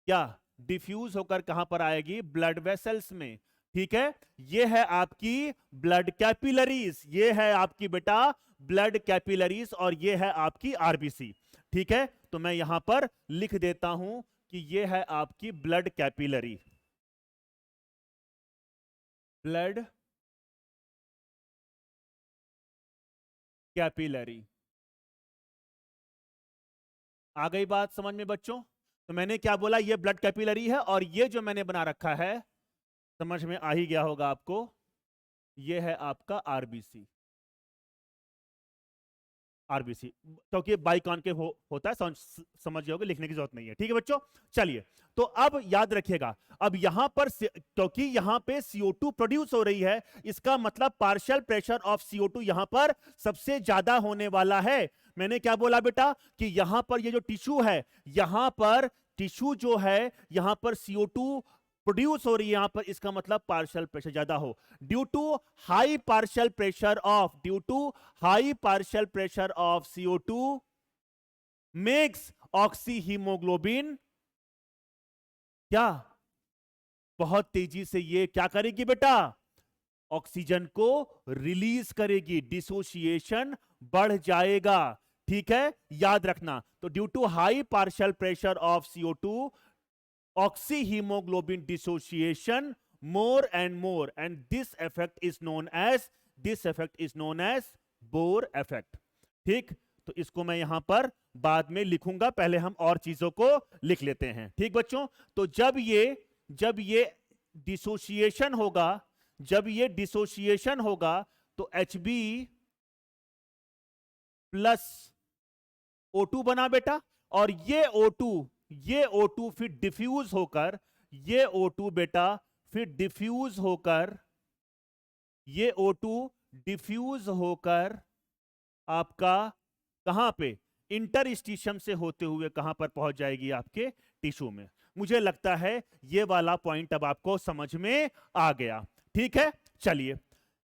क्या डिफ्यूज होकर कहां पर आएगी, ब्लड वेसल्स में। ठीक है, ये है आपकी ब्लड कैपिलरीज, ये है आपकी बेटा ब्लड कैपिलरीज, और ये है आपकी आरबीसी। ठीक है, तो मैं यहां पर लिख देता हूं कि ये है आपकी ब्लड कैपिलरी, ब्लड कैपिलरी। आ गई बात समझ में बच्चों? तो मैंने क्या बोला, ये ब्लड कैपिलरी है, और ये जो मैंने बना रखा है समझ में आ ही गया होगा आपको, ये है आपका आरबीसी। आरबीसी क्योंकि बाइकॉन्केव होता है, समझ गए होगे, लिखने की जरूरत नहीं है। ठीक है बच्चों, चलिए तो अब याद रखिएगा, अब यहां पर क्योंकि यहां पे CO2 प्रोड्यूस हो रही है, इसका मतलब पार्शियल प्रेशर ऑफ CO2 यहां पर सबसे ज्यादा होने वाला है। मैंने क्या बोला बेटा कि यहां पर ये जो टिश्यू है, यहां पर टिश्यू जो है, यहां पर CO2 प्रोड्यूस हो रही है यहां पर, इसका मतलब पार्शियल प्रेशर ज्यादा हो। Due to high partial pressure of CO2 makes oxy haemoglobin क्या, बहुत तेजी से ये क्या करेगी बेटा, ऑक्सीजन को रिलीज करेगी, डिसोसिएशन बढ़ जाएगा। ठीक है, याद रखना, तो due to high partial pressure of CO2 oxyhemoglobin dissociation more and more, and this effect is known as Bohr effect। ठीक, तो इसको मैं यहां पर बाद में लिखूंगा, पहले हम और चीजों को लिख लेते हैं। ठीक बच्चों, तो जब ये डिसोसिएशन होगा, जब ये डिसोसिएशन होगा तो Hb प्लस O2 बना बेटा, और ये O2 फिर डिफ्यूज होकर, ये O2 बेटा फिर डिफ्यूज होकर, ये O2 डिफ्यूज होकर आपका कहां पे, इंटरस्टिशियम से होते हुए कहां पर पहुंच जाएगी, आपके टिश्यू में। मुझे लगता है ये वाला पॉइंट अब आपको समझ में आ गया। ठीक है, चलिए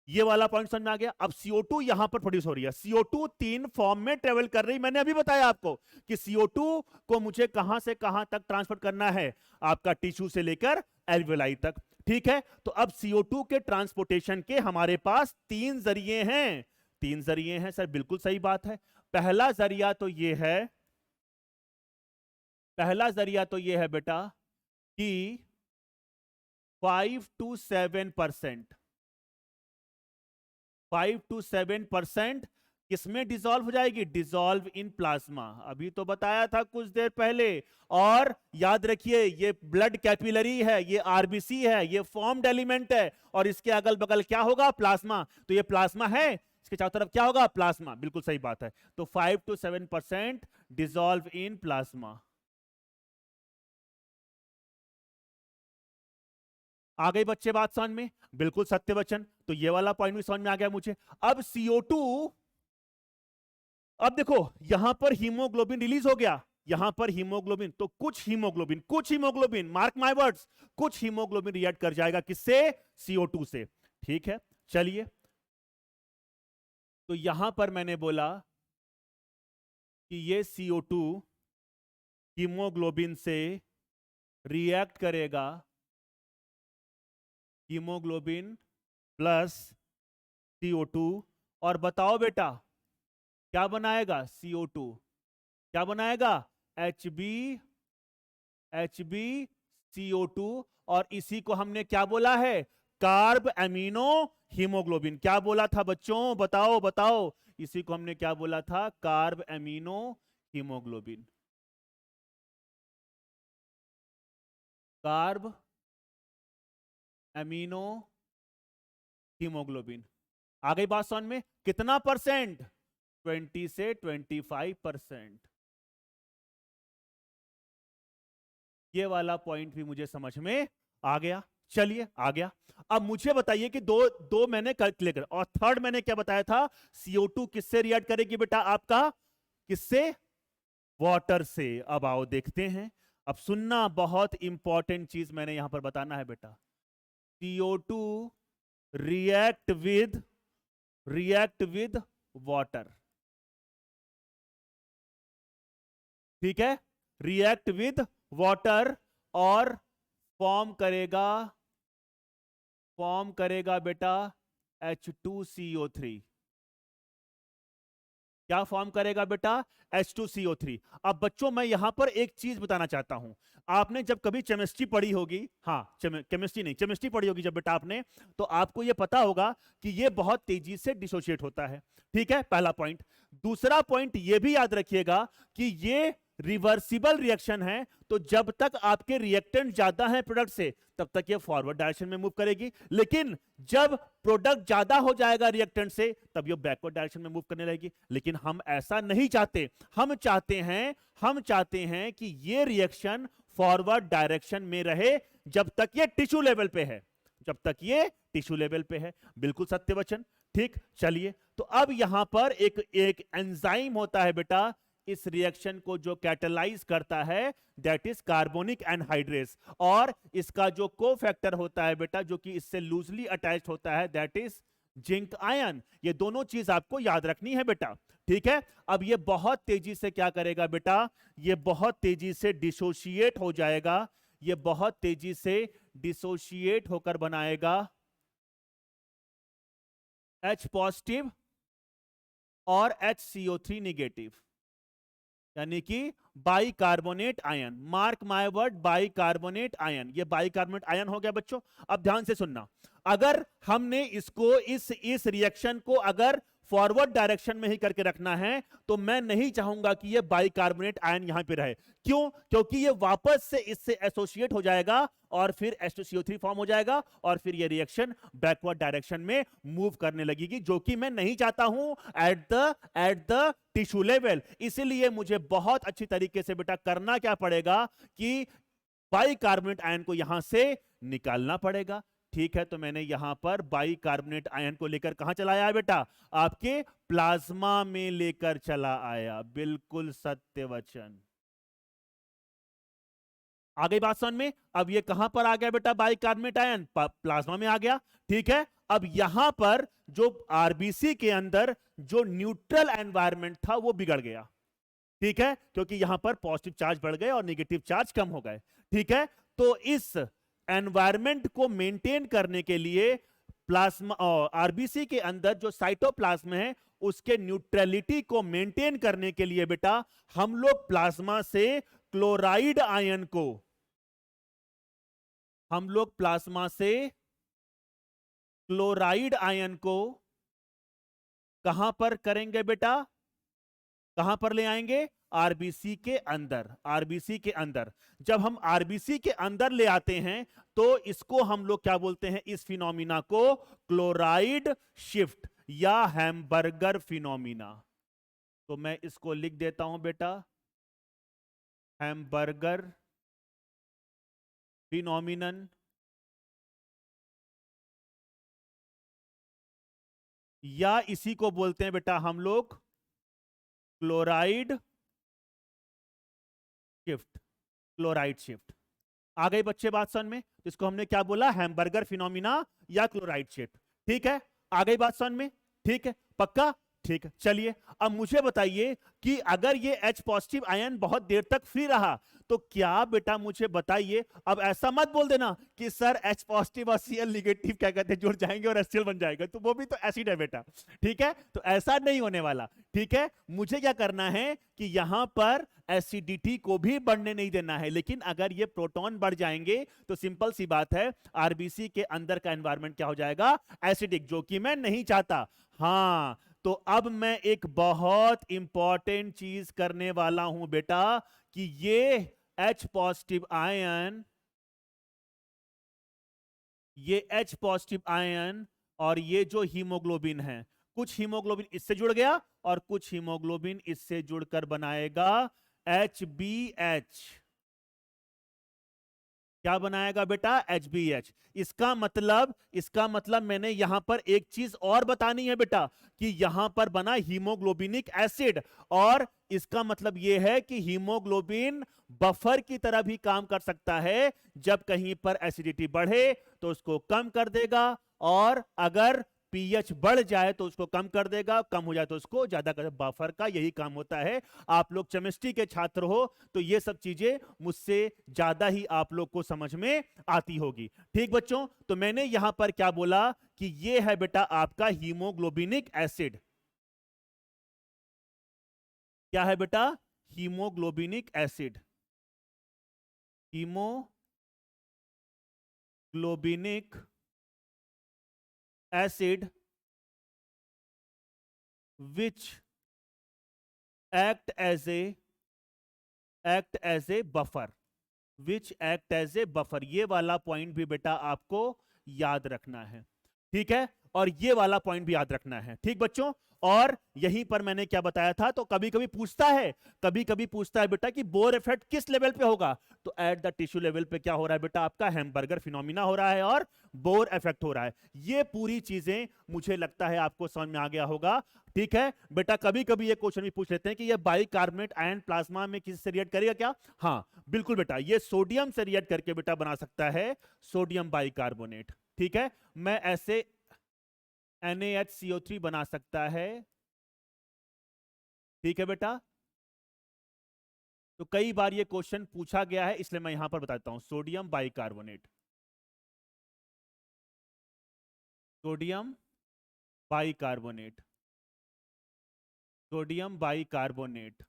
ये वाला पॉइंट समझ में आ गया। अब CO2 यहां पर प्रोड्यूस हो रही है, CO2 तीन फॉर्म में ट्रेवल कर रही। मैंने अभी बताया आपको कि CO2 को मुझे कहां से कहां तक ट्रांसफर करना है, आपका टिश्यू से लेकर एल्वेलाई तक। ठीक है, तो अब CO2 के ट्रांसपोर्टेशन के हमारे पास तीन जरिए हैं। तीन जरिए हैं सर, बिल्कुल सही बात है। पहला जरिया तो ये है, पहला जरिया तो ये है बेटा कि 5 to 7%, 5 to 7% किसमें डिसॉल्व हो जाएगी, डिसॉल्व इन प्लाज्मा। अभी तो बताया था कुछ देर पहले। और याद रखिए ये ब्लड कैपिलरी है, ये आरबीसी है, ये फॉर्म्ड एलिमेंट है, और इसके अगल बगल क्या होगा, प्लाज्मा। तो ये प्लाज्मा है, इसके चारों तरफ क्या होगा, प्लाज्मा। बिल्कुल सही बात है। तो 5 to 7% डिसॉल्व इन प्लाज्मा। आ गई बच्चे बात समझ में, बिल्कुल सत्य वचन। तो ये वाला पॉइंट भी समझ में आ गया मुझे। अब CO2, अब देखो यहां पर हीमोग्लोबिन रिलीज हो गया, यहां पर हीमोग्लोबिन, तो कुछ हीमोग्लोबिन, मार्क माय वर्ड्स, कुछ हीमोग्लोबिन रिएक्ट कर जाएगा किससे, CO2 से। ठीक है, चलिए तो यहां पर मैंने बोला कि ये CO2 हीमोग्लोबिन से रिएक्ट करेगा, हीमोग्लोबिन प्लस CO2, और बताओ बेटा क्या बनाएगा, CO2 क्या बनाएगा, HbCO2, और इसी को हमने क्या बोला है, कार्ब एमिनो हीमोग्लोबिन। क्या बोला था बच्चों, बताओ बताओ, इसी को हमने क्या बोला था, carb amino haemoglobin. Carb amino haemoglobin. आ गई बात समझ में, कितना परसेंट, 20 से 25%। ये वाला पॉइंट भी मुझे समझ में आ गया। चलिए आ गया। अब मुझे बताइए कि दो मैंने क्लियर कर, और थर्ड मैंने क्या बताया था, CO2 किससे रिएक्ट करेगी बेटा, आपका किससे, वाटर से। अब आओ देखते हैं, अब सुनना, बहुत इंपॉर्टेंट चीज मैंने यहां पर बताना है बेटा। CO2 रिएक्ट विद वाटर, ठीक है, रिएक्ट विद वाटर, और फॉर्म करेगा बेटा H2CO3। क्या फॉर्म करेगा बेटा, H2CO3। अब बच्चों मैं यहां पर एक चीज बताना चाहता हूं, आपने जब कभी केमिस्ट्री पढ़ी होगी, हाँ केमिस्ट्री पढ़ी होगी जब बेटा आपने, तो आपको यह पता होगा कि यह बहुत तेजी से डिसोशिएट होता है। ठीक है, पहला पॉइंट। दूसरा पॉइंट यह भी याद रखिएगा कि यह रिवर्सिबल रिएक्शन है, तो जब तक आपके रिएक्टेंट ज्यादा है प्रोडक्ट से, तब तक ये फॉरवर्ड डायरेक्शन में मूव करेगी, लेकिन जब प्रोडक्ट ज्यादा हो जाएगा रिएक्टेंट से, तब ये बैकवर्ड डायरेक्शन में मूव करने लगेगी। लेकिन हम ऐसा नहीं चाहते, हम चाहते हैं कि ये रिएक्शन फॉरवर्ड डायरेक्शन में रहे जब तक ये टिश्यू लेवल पे है, जब तक ये टिश्यू लेवल पे है। बिल्कुल सत्य वचन। ठीक, चलिए तो अब यहां पर एक एंजाइम होता है बेटा, इस रिएक्शन को जो कैटलाइज करता है, दैट इज कार्बोनिक एनहाइड्रेस, और इसका जो कोफैक्टर होता है बेटा, जो कि इससे लूजली अटैच्ड होता है, दैट इज जिंक आयन। ये दोनों चीज आपको याद रखनी है बेटा। ठीक है, अब ये बहुत तेजी से क्या करेगा बेटा, ये बहुत तेजी से डिसोशिएट हो जाएगा, ये बहुत तेजी से डिसोशिएट होकर बनाएगा H पॉजिटिव और HCO3 नेगेटिव, यानी कि bicarbonate ion. Mark my word, bicarbonate ion. ये बाइकार्बोनेट आयन हो गया बच्चों। अब ध्यान से सुनना, अगर हमने इसको इस रिएक्शन को अगर फॉरवर्ड डायरेक्शन में ही करके रखना है, तो मैं नहीं चाहूंगा कि ये बाइकार्बोनेट आयन यहां पे रहे। क्यों? क्योंकि ये वापस से इससे एसोसिएट हो जाएगा और फिर H2CO3 फॉर्म हो जाएगा और फिर ये रिएक्शन बैकवर्ड डायरेक्शन में मूव करने लगेगी, जो कि मैं नहीं चाहता हूं एट द टिश्यू लेवल। इसीलिए मुझे बहुत अच्छी तरीके से बेटा करना क्या पड़ेगा कि बाइकार्बोनेट आयन को यहां से निकालना पड़ेगा। ठीक है, तो मैंने यहां पर बाइकार्बोनेट आयन को लेकर कहां चला आया बेटा? आपके प्लाज्मा में लेकर चला आया। बिल्कुल सत्य वचन। आ गई बात समझ में? अब ये कहां पर आ गया बेटा? बाइकार्बोनेट आयन प्लाज्मा में आ गया। ठीक है, अब यहां पर जो आरबीसी के अंदर जो न्यूट्रल एनवायरनमेंट था वो बिगड़ गया। ठीक है, क्योंकि यहां पर पॉजिटिव चार्ज बढ़ गए और नेगेटिव चार्ज कम हो गए। ठीक है, तो इस एनवायरनमेंट को मेंटेन करने के लिए प्लाज्मा आरबीसी के अंदर जो साइटोप्लाज्म है उसके न्यूट्रलिटी को मेंटेन करने के लिए बेटा हम लोग प्लाज्मा से क्लोराइड आयन को क्लोराइड आयन को कहां पर करेंगे बेटा? कहां पर ले आएंगे? आरबीसी के अंदर। आरबीसी के अंदर जब हम आरबीसी के अंदर ले आते हैं तो इसको हम लोग क्या बोलते हैं? इस फिनोमिना को क्लोराइड शिफ्ट या हैम्बर्गर फिनोमिना। तो मैं इसको लिख देता हूं बेटा, हैम्बर्गर फिनोमिनन, या इसी को बोलते हैं बेटा हम लोग क्लोराइड शिफ्ट। Chloride shift. आ गई बच्चे बात समझ में? इसको हमने क्या बोला? हैम्बर्गर फिनोमिना या क्लोराइड शिफ्ट। ठीक है, आ गई बात समझ में? ठीक है, पक्का? ठीक है, चलिए अब मुझे बताइए कि अगर ये H पॉजिटिव आयन बहुत देर तक फ्री रहा तो क्या बेटा, मुझे बताइए। अब ऐसा मत बोल देना कि सर H पॉजिटिव और Cl निगेटिव क्या कहते हैं जुड़ जाएंगे और HCl बन जाएगा, तो वो भी तो एसिड है बेटा। ठीक है, तो ऐसा नहीं होने वाला। ठीक है, मुझे क्या करना है कि यहां पर एसिडिटी को भी बढ़ने नहीं देना है, लेकिन अगर ये प्रोटॉन बढ़ जाएंगे तो सिंपल सी बात है आरबीसी के अंदर का एनवायरनमेंट क्या हो जाएगा? एसिडिक, जो कि मैं नहीं चाहता। हाँ, तो अब मैं एक बहुत इंपॉर्टेंट चीज करने वाला हूं बेटा कि ये H पॉजिटिव आयन, ये H पॉजिटिव आयन और ये जो हीमोग्लोबिन है, कुछ हीमोग्लोबिन इससे जुड़ गया और कुछ हीमोग्लोबिन इससे जुड़कर बनाएगा HbH। क्या बनाएगा बेटा? HbH। इसका मतलब मैंने यहां पर एक चीज और बतानी है बेटा कि यहां पर बना हीमोग्लोबिनिक एसिड, और इसका मतलब यह है कि हीमोग्लोबिन बफर की तरह भी काम कर सकता है। जब कहीं पर एसिडिटी बढ़े तो उसको कम कर देगा, और अगर पीएच बढ़ जाए तो उसको कम कर देगा, कम हो जाए तो उसको ज्यादा कर। बफर का यही काम होता है। आप लोग केमिस्ट्री के छात्र हो तो ये सब चीजें मुझसे ज्यादा ही आप लोग को समझ में आती होगी। ठीक बच्चों, तो मैंने यहां पर क्या बोला कि ये है बेटा आपका हीमोग्लोबिनिक एसिड। क्या है बेटा? Haemoglobinic acid. Haemoglobinic acid which act as a buffer, which act as a buffer। ये वाला पॉइंट भी बेटा आपको याद रखना है। ठीक है, और ये वाला पॉइंट भी याद रखना है। ठीक बच्चों, और यहीं पर मैंने क्या बताया था, तो कभी कभी पूछता है बेटा कि बोर इफेक्ट किस लेवल पे होगा? तो एट द टिश्यू लेवल पे क्या हो रहा है बेटा? आपका हैम्बर्गर फिनोमिना हो रहा है और बोर इफेक्ट हो रहा है। ये पूरी चीजें मुझे लगता है आपको समझ में आ गया होगा। ठीक है बेटा, कभी कभी ये क्वेश्चन भी पूछ लेते हैं कि ये बाइकार्बोनेट आयन प्लाज्मा में किसी से रिएक्ट करेगा क्या? हाँ बिल्कुल बेटा, ये सोडियम से रिएक्ट करके बेटा बना सकता है सोडियम बाइकार्बोनेट। ठीक है, मैं ऐसे NaHCO3 बना सकता है। ठीक है बेटा, तो कई बार ये क्वेश्चन पूछा गया है इसलिए मैं यहां पर बताता हूं। Sodium bicarbonate, sodium bicarbonate, sodium bicarbonate.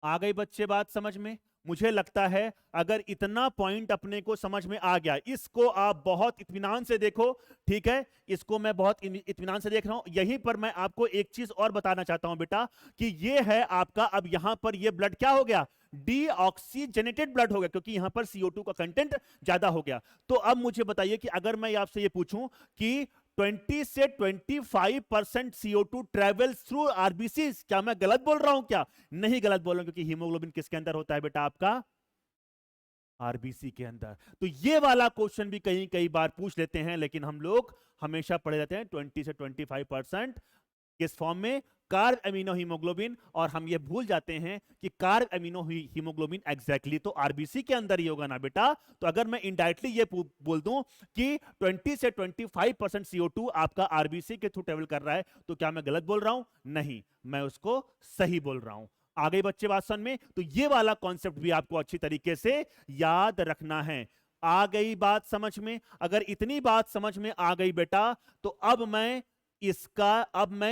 आ गई बच्चे बात समझ में? मुझे लगता है अगर इतना पॉइंट अपने को समझ में आ गया, इसको आप बहुत इत्मीनान से देखो, ठीक है, इसको मैं बहुत इत्मीनान से देख रहा हूं। यहीं पर मैं आपको एक चीज और बताना चाहता हूं बेटा, कि ये है आपका, अब यहां पर ये ब्लड क्या हो गया, डीऑक्सीजनेटेड ब्लड हो गया, क्योंकि यहां पर CO2 का कंटेंट ज्यादा हो गया। तो अब मुझे बताइए कि अगर मैं आपसे ये पूछूं कि 20 से 25% CO2 ट्रेवल्स थ्रू आरबीसी, क्या मैं गलत बोल रहा हूं क्या? नहीं गलत बोल रहा हूं, क्योंकि हीमोग्लोबिन किसके अंदर होता है बेटा आपका, आरबीसी के अंदर। तो ये वाला क्वेश्चन भी कई कई बार पूछ लेते हैं, लेकिन हम लोग हमेशा पढ़े रहते हैं 20 से 25% किस फॉर्म में, कार्ब एमिनो हीमोग्लोबिन, और हम ये भूल जाते हैं कि कार्ब एमिनो हीमोग्लोबिन एग्जैक्टली तो आरबीसी के अंदर ही होगा ना बेटा। तो अगर मैं इनडायरेक्टली ये बोल दूं कि 20 से 25% CO2 आपका आरबीसी के थ्रू ट्रेवल कर रहा है, तो क्या मैं गलत बोल रहा हूं? नहीं, मैं उसको सही बोल रहा हूं। आगे बच्चे बात समझ में? तो ये वाला कॉन्सेप्ट भी आपको अच्छी तरीके से याद रखना है। आ गई बात समझ में? अगर इतनी बात समझ में आ गई बेटा, तो अब मैं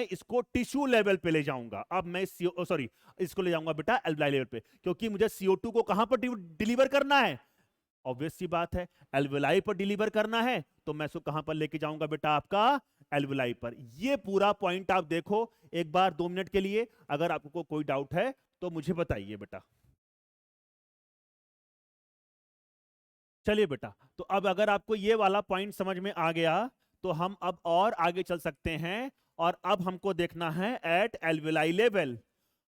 इसको टिश्यू लेवल पे ले जाऊंगा। अब मैं सॉरी, इसको ले जाऊंगा बेटा एल्वलाई लेवल पे, क्योंकि मुझे CO2 को कहां पर डिलीवर करना है? ऑब्वियस सी बात है, एल्वलाई पर डिलीवर करना है, तो मैं इसको कहां पर लेके जाऊंगा बेटा, आपका एल्वलाई पर। ये पूरा पॉइंट आप देखो एक बार 2 मिनट के लिए, अगर आपको कोई डाउट है तो मुझे बताइए बेटा। चलिए बेटा, तो अब अगर आपको ये वाला पॉइंट समझ में आ गया, तो हम अब और आगे चल सकते हैं, और अब हमको देखना है एट एल्वेलाई लेवल।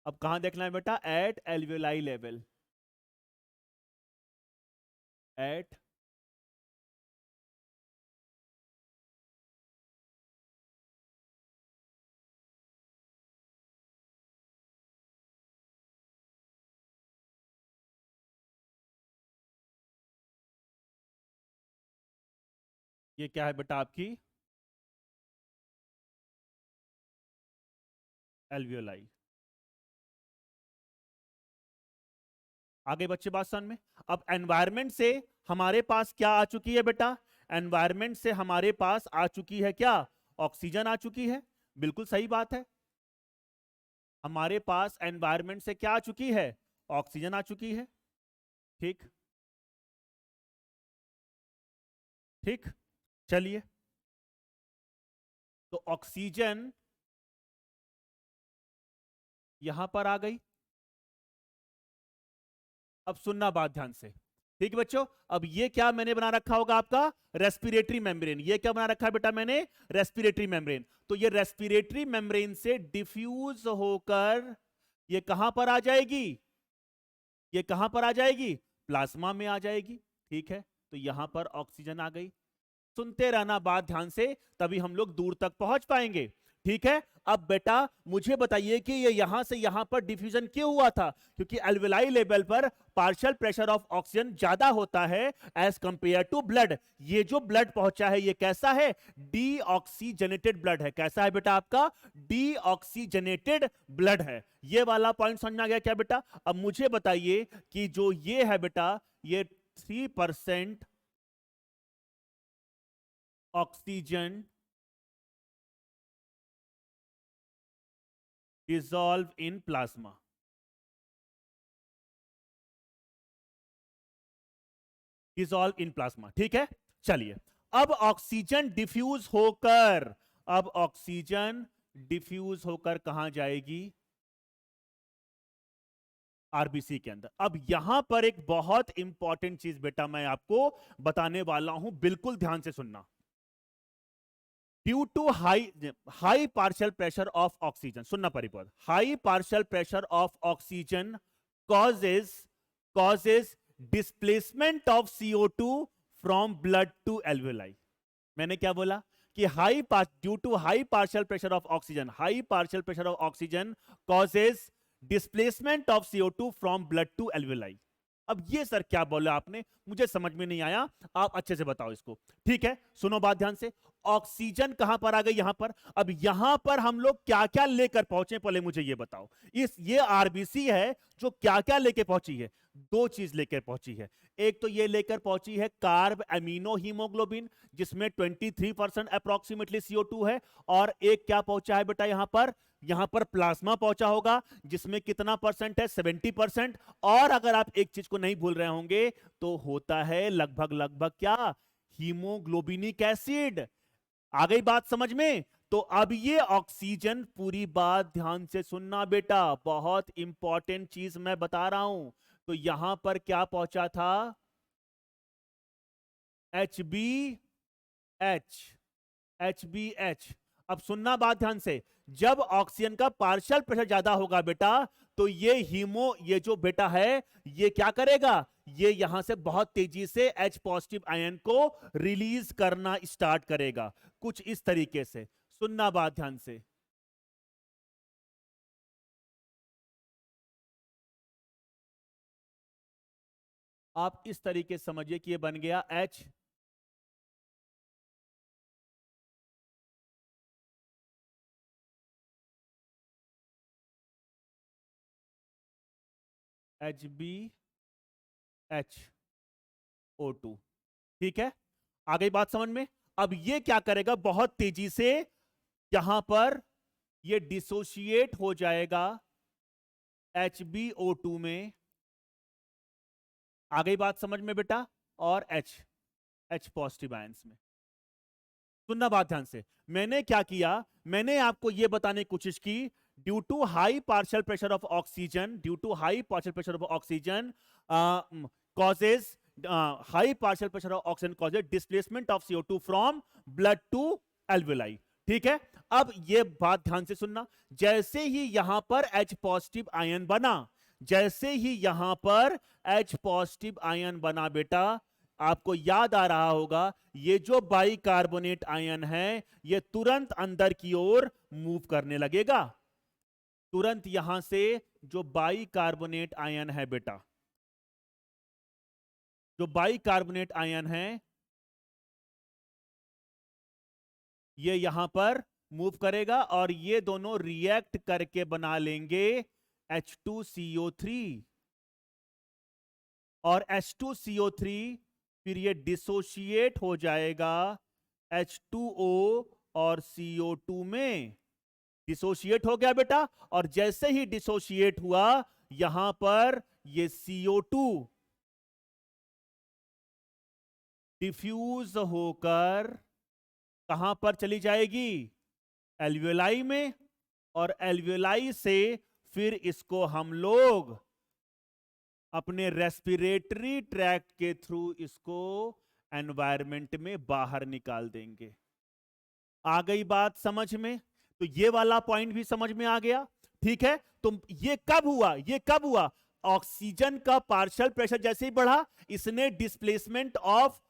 अब कहां देखना है बेटा? एट एल्वेलाई लेवल, एट ये क्या है बेटा आपकी एल्वियोलाई। आगे बच्चे बात समझ में? अब एनवायरमेंट से हमारे पास क्या आ चुकी है बेटा? एनवायरमेंट से हमारे पास आ चुकी है क्या? ऑक्सीजन आ चुकी है। बिल्कुल सही बात है, हमारे पास एनवायरमेंट से क्या आ चुकी है? ऑक्सीजन आ चुकी है। ठीक ठीक, चलिए, तो ऑक्सीजन यहां पर आ गई। अब सुनना बात ध्यान से, ठीक है बच्चों? अब ये क्या मैंने बना रखा होगा आपका? Respiratory membrane. ये क्या बना रखा है बेटा मैंने? Respiratory membrane. तो ये रेस्पिरेटरी मेम्ब्रेन से डिफ्यूज होकर ये कहां पर आ जाएगी? ये कहां पर आ जाएगी? प्लाज्मा में आ जाएगी। ठीक है, तो यहां पर ऑक्सीजन आ गई। सुनते रहना बात ध्यान से, तभी हम लोग दूर तक पहुंच पाएंगे। ठीक है, अब बेटा मुझे बताइए कि ये यहां से यहां पर डिफ्यूजन क्यों हुआ था? क्योंकि एल्वेलाई लेवल पर पार्शियल प्रेशर ऑफ ऑक्सीजन ज्यादा होता है एज कंपेयर टू ब्लड। ये जो ब्लड पहुंचा है ये कैसा है? डीऑक्सीजनेटेड ब्लड है। कैसा है बेटा आपका? डीऑक्सीजनेटेड ब्लड है। ये वाला पॉइंट समझ में आ गया क्या बेटा? अब मुझे बताइए कि जो ये है बेटा, ये 3% oxygen dissolve in plasma, dissolve in plasma. ठीक है, चलिए, अब ऑक्सीजन डिफ्यूज होकर, अब ऑक्सीजन डिफ्यूज होकर कहां जाएगी? आरबीसी के अंदर। अब यहां पर एक बहुत इंपॉर्टेंट चीज बेटा मैं आपको बताने वाला हूं, बिल्कुल ध्यान से सुनना। Due to high partial pressure of oxygen, सुनना परिपद, high partial pressure of oxygen causes causes displacement of CO2 from blood to alveoli। मैंने क्या बोला? कि due to high partial pressure of oxygen, high partial pressure of oxygen causes displacement of CO2 from blood to alveoli। अब ये sir क्या बोला आपने? मुझे समझ में नहीं आया, आप अच्छे से बताओ इसको। ठीक है, सुनो बात ध्यान से। ऑक्सीजन कहां पर आ गई, यहां पर। अब यहां पर हम लोग क्या क्या लेकर पहुंचे, पहले मुझे ये बताओ। ये आरबीसी है जो क्या क्या लेकर पहुंची है, दो चीज लेकर पहुंची है। एक तो ये लेकर पहुंची है कार्ब एमिनो हीमोग्लोबिन, जिसमें 23% अप्रोक्सीमेटली CO2 है। और एक क्या पहुंचा है बेटा यहां पर प्लाज्मा पहुंचा होगा, जिसमें कितना परसेंट है, 70%। और अगर आप एक चीज को नहीं भूल रहे होंगे तो होता है लगभग लगभग क्या, हीमोग्लोबिनिक एसिड। आ गई बात समझ में। तो अब ये ऑक्सीजन, पूरी बात ध्यान से सुनना बेटा, बहुत इंपॉर्टेंट चीज मैं बता रहा हूं। तो यहां पर क्या पहुंचा था, HBH। अब सुनना बात ध्यान से, जब ऑक्सीजन का पार्शियल प्रेशर ज्यादा होगा बेटा, तो ये जो बेटा है ये क्या करेगा, ये यहां से बहुत तेजी से H पॉजिटिव आयन को रिलीज करना स्टार्ट करेगा, कुछ इस तरीके से। सुनना बात ध्यान से। आप इस तरीके से समझिए कि ये बन गया HbHO2। ठीक है, आ गई बात समझ में। अब ये क्या करेगा, बहुत तेजी से यहां पर ये डिसोशिएट हो जाएगा HbO2 में। आ गई बात समझ में बेटा, और H पॉजिटिव आयंस में। सुनना बात ध्यान से, मैंने क्या किया, मैंने आपको यह बताने की कोशिश की, due to high partial pressure of oxygen, causes high partial pressure of oxygen causes displacement of CO2 from blood to alveoli। ठीक है, अब ये बात ध्यान से सुनना, जैसे ही यहां पर H पॉजिटिव आयन बना, जैसे ही यहां पर H पॉजिटिव आयन बना बेटा, आपको याद आ रहा होगा ये जो बाइकार्बोनेट आयन है ये तुरंत अंदर की ओर मूव करने लगेगा। तुरंत यहां से जो बाइकार्बोनेट आयन है बेटा, जो बाइकार्बोनेट आयन है ये यहां पर मूव करेगा और ये दोनों रिएक्ट करके बना लेंगे H2CO3। और H2CO3 फिर ये डिसोशिएट हो जाएगा H2O और CO2 में। डिसोशिएट हो गया बेटा, और जैसे ही डिसोशिएट हुआ यहां पर ये CO2 डिफ्यूज होकर कहां पर चली जाएगी, एल्वियोलाई में। और एल्वियोलाई से फिर इसको हम लोग अपने रेस्पिरेटरी ट्रैक्ट के थ्रू इसको एनवायरमेंट में बाहर निकाल देंगे। आ गई बात समझ में। तो ये वाला पॉइंट भी समझ में आ गया। ठीक है, तो ये कब हुआ, ऑक्सीजन का पार्शियल प्रेशर जैसे ही बढ़ा, इसने displacement of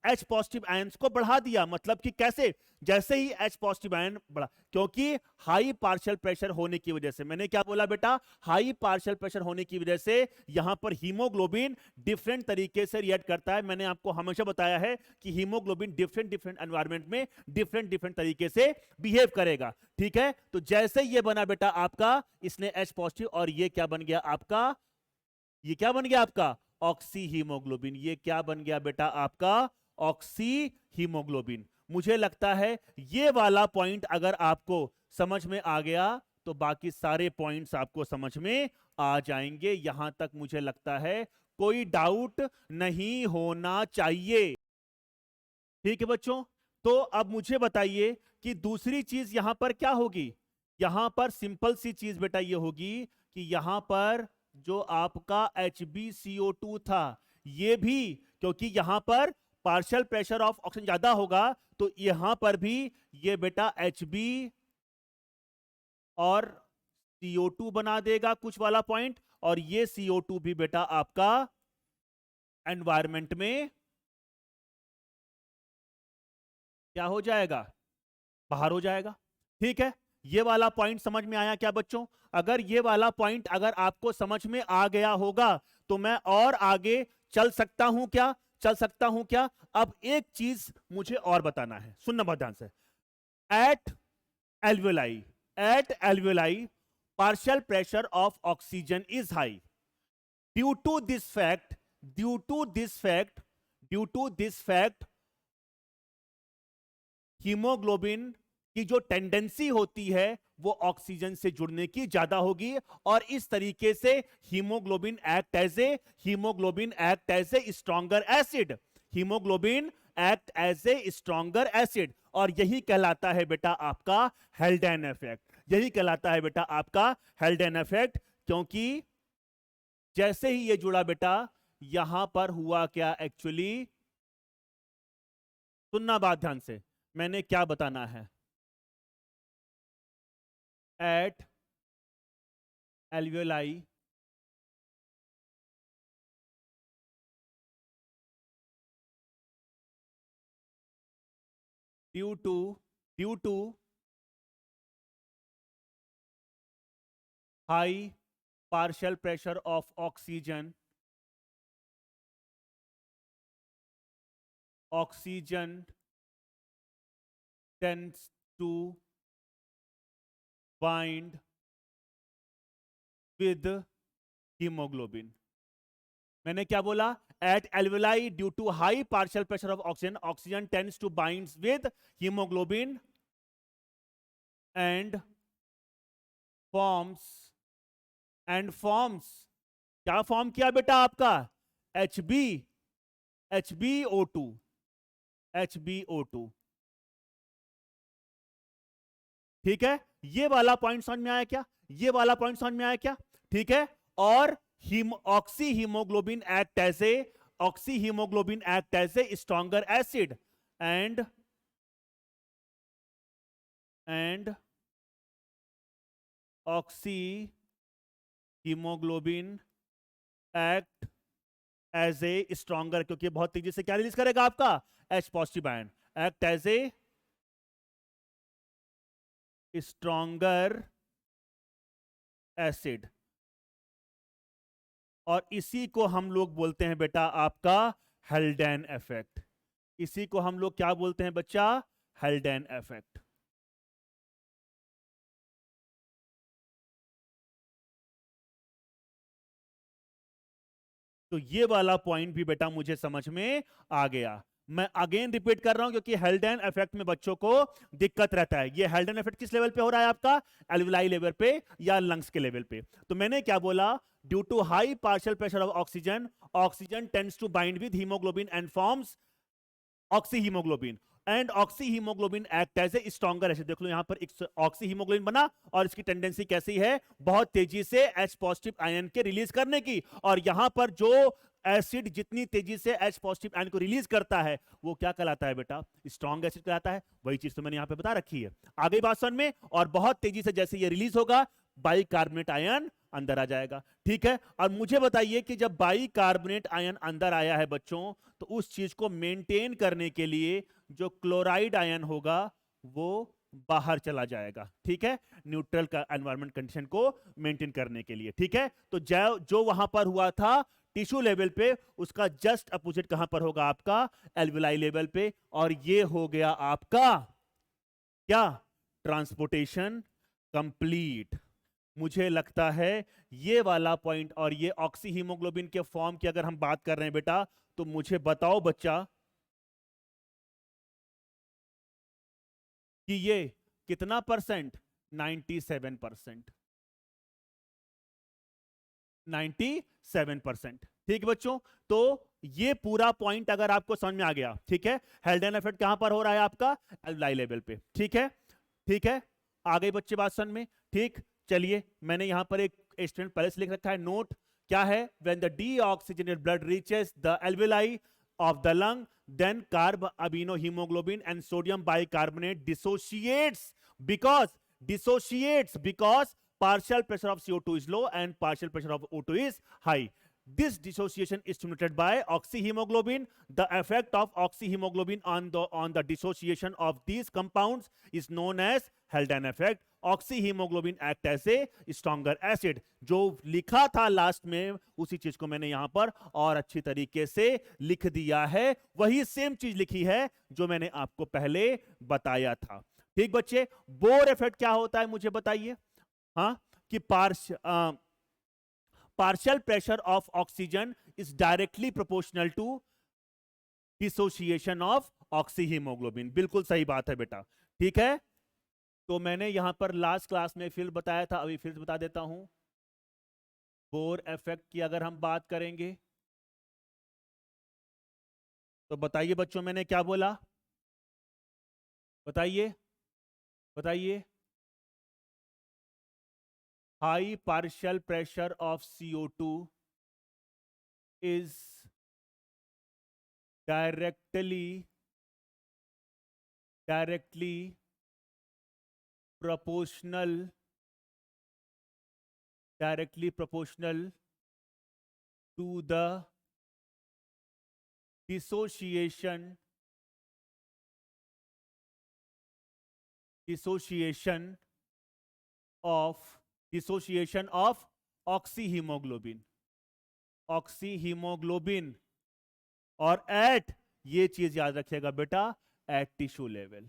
H positive ions को बढ़ा दिया। मतलब कि कैसे, जैसे ही H पॉजिटिव आयन बढ़ा, क्योंकि हाई पार्शियल प्रेशर होने की वजह से, मैंने क्या बोला बेटा, हाई पार्शियल प्रेशर होने की वजह से यहां पर हीमोग्लोबिन डिफरेंट तरीके से रिएक्ट करता है। मैंने आपको हमेशा बताया है कि हीमोग्लोबिन डिफरेंट एनवायरमेंट में डिफरेंट तरीके से बिहेव करेगा। ठीक है, तो जैसे ये बना बेटा आपका, इसने H पॉजिटिव, और ये क्या बन गया आपका, ये क्या बन गया आपका, ऑक्सी हीमोग्लोबिन। ये क्या बन गया बेटा आपका, ऑक्सी हीमोग्लोबिन। मुझे लगता है ये वाला पॉइंट अगर आपको समझ में आ गया तो बाकी सारे पॉइंट्स आपको समझ में आ जाएंगे। यहां तक मुझे लगता है कोई डाउट नहीं होना चाहिए। ठीक है बच्चों, तो अब मुझे बताइए कि दूसरी चीज यहां पर क्या होगी। यहां पर सिंपल सी चीज बेटा ये होगी कि यहां पर जो आपका HbCO2 था, ये भी, क्योंकि यहां पर पार्शियल प्रेशर ऑफ ऑक्सीजन ज्यादा होगा, तो यहां पर भी ये बेटा Hb और CO2 बना देगा कुछ वाला पॉइंट, और ये CO2 भी बेटा आपका एनवायरमेंट में क्या हो जाएगा, बाहर हो जाएगा। ठीक है, ये वाला पॉइंट समझ में आया क्या बच्चों। अगर ये वाला पॉइंट अगर आपको समझ में आ गया होगा तो मैं और आगे चल सकता हूं क्या, चल सकता हूं क्या? अब एक चीज मुझे और बताना है, सुनना बहुत ध्यान से। At alveoli, at alveoli partial pressure of oxygen is high. Due to this fact, due to this fact, due to this fact, haemoglobin की जो टेंडेंसी होती है वो ऑक्सीजन से जुड़ने की ज्यादा होगी, और इस तरीके से haemoglobin act as a stronger acid, haemoglobin act as a stronger acid, और यही कहलाता है बेटा आपका हेल्डेन इफेक्ट, यही कहलाता है बेटा आपका हेल्डेन इफेक्ट। क्योंकि जैसे ही ये जुड़ा बेटा, यहां पर हुआ क्या एक्चुअली, सुनना बात ध्यान से, मैंने क्या बताना है। At alveoli due to high partial pressure of oxygen tends to bind with hemoglobin. मैंने क्या बोला? At alveoli, due to high partial pressure of oxygen tends to bind with hemoglobin and forms क्या फॉर्म किया बेटा आपका? HbO2। ठीक है, ये वाला पॉइंट समझ में आया क्या? ये वाला पॉइंट समझ में आया क्या? ठीक है, और oxy haemoglobin act as a stronger acid and oxy haemoglobin act as a stronger, क्योंकि बहुत तेजी से क्या रिलीज करेगा आपका? H positive ion, act as a stronger acid, और इसी को हम लोग बोलते हैं बेटा आपका हेल्डेन इफेक्ट। इसी को हम लोग क्या बोलते हैं बच्चा? हेल्डेन इफेक्ट। तो ये वाला पॉइंट भी बेटा मुझे समझ में आ गया। मैं अगेन रिपीट कर रहा हूं क्योंकि हेल्डेन इफेक्ट में बच्चों को दिक्कत रहता है। ये हेल्डेन इफेक्ट किस लेवल पे हो रहा है आपका? एल्वेलाई लेवल पे या लंग्स के लेवल पे। तो मैंने क्या बोला? Due to high partial pressure of oxygen tends to bind with haemoglobin and forms oxy haemoglobin, and oxy haemoglobin act as a stronger acid. देख लो यहां पर एक ऑक्सी हीमोग्लोबिन बना, और इसकी टेंडेंसी कैसी है? बहुत तेजी से H पॉजिटिव आयन के रिलीज करने की, और यहां पर जो एसिड जितनी तेजी से H पॉजिटिव आयन को रिलीज करता है वो क्या कहलाता है बेटा? स्ट्रॉन्ग एसिड कहलाता है। वही चीज तो मैंने यहां पे बता रखी है। आगे बात समझ में, और बहुत तेजी से जैसे ये रिलीज होगा, बाइकार्बोनेट आयन अंदर आ जाएगा। ठीक है, और मुझे बताइए कि जब बाइकार्बोनेट आयन अंदर आया है बच्चों, तो उस चीज को मेंटेन करने के लिए जो क्लोराइड आयन होगा वो बाहर चला जाएगा। ठीक है, न्यूट्रल का एनवायरमेंट कंडीशन को मेंटेन करने के लिए। ठीक है, तो जो वहां पर हुआ था टिश्यू लेवल पे, उसका जस्ट अपोजिट कहां पर होगा आपका? एल्वेलाई लेवल पे। और ये हो गया आपका क्या? Transportation complete. मुझे लगता है ये वाला पॉइंट, और ये ऑक्सी हीमोग्लोबिन के फॉर्म की अगर हम बात कर रहे हैं बेटा, तो मुझे बताओ बच्चा कि ये कितना परसेंट? 97%। 97%। ठीक है बच्चों, तो ये पूरा पॉइंट अगर आपको समझ में आ गया, ठीक है, हेल्डेन इफेक्ट कहां पर हो रहा है आपका? एल्वेलाई लेवल पे। ठीक है, ठीक है, आ गई बच्चे बात समझ में? ठीक, चलिए मैंने यहां पर एक स्टूडेंट पहले से लिख रखा है नोट, क्या है? When the deoxygenated blood reaches the alveoli of the lung, then carb amino hemoglobin and sodium bicarbonate dissociates because partial pressure of CO2 is low and partial pressure of O2 is high. This dissociation is stimulated by oxyhemoglobin. The effect of oxyhemoglobin on the dissociation of these compounds is known as Haldane effect, oxy haemoglobin act as a stronger acid. जो लिखा था last में उसी चीज को मैंने यहां पर और अच्छी तरीके से लिख दिया है, वही सेम चीज लिखी है जो मैंने आपको पहले बताया था। ठीक बच्चे, बोर इफेक्ट क्या होता है मुझे बताइए। हाँ, कि partial pressure of oxygen is directly proportional to dissociation of oxyhemoglobin। बिल्कुल सही बात है बेटा, ठीक है। तो मैंने यहां पर लास्ट क्लास में फिर बताया था, अभी फिर बता देता हूं। बोर इफेक्ट की अगर हम बात करेंगे तो बताइए बच्चों, मैंने क्या बोला, बताइए बताइए। High partial pressure of CO2 is directly proportional to the dissociation of oxyhemoglobin और एट, ये चीज याद रखिएगा बेटा, एट टिश्यू लेवल,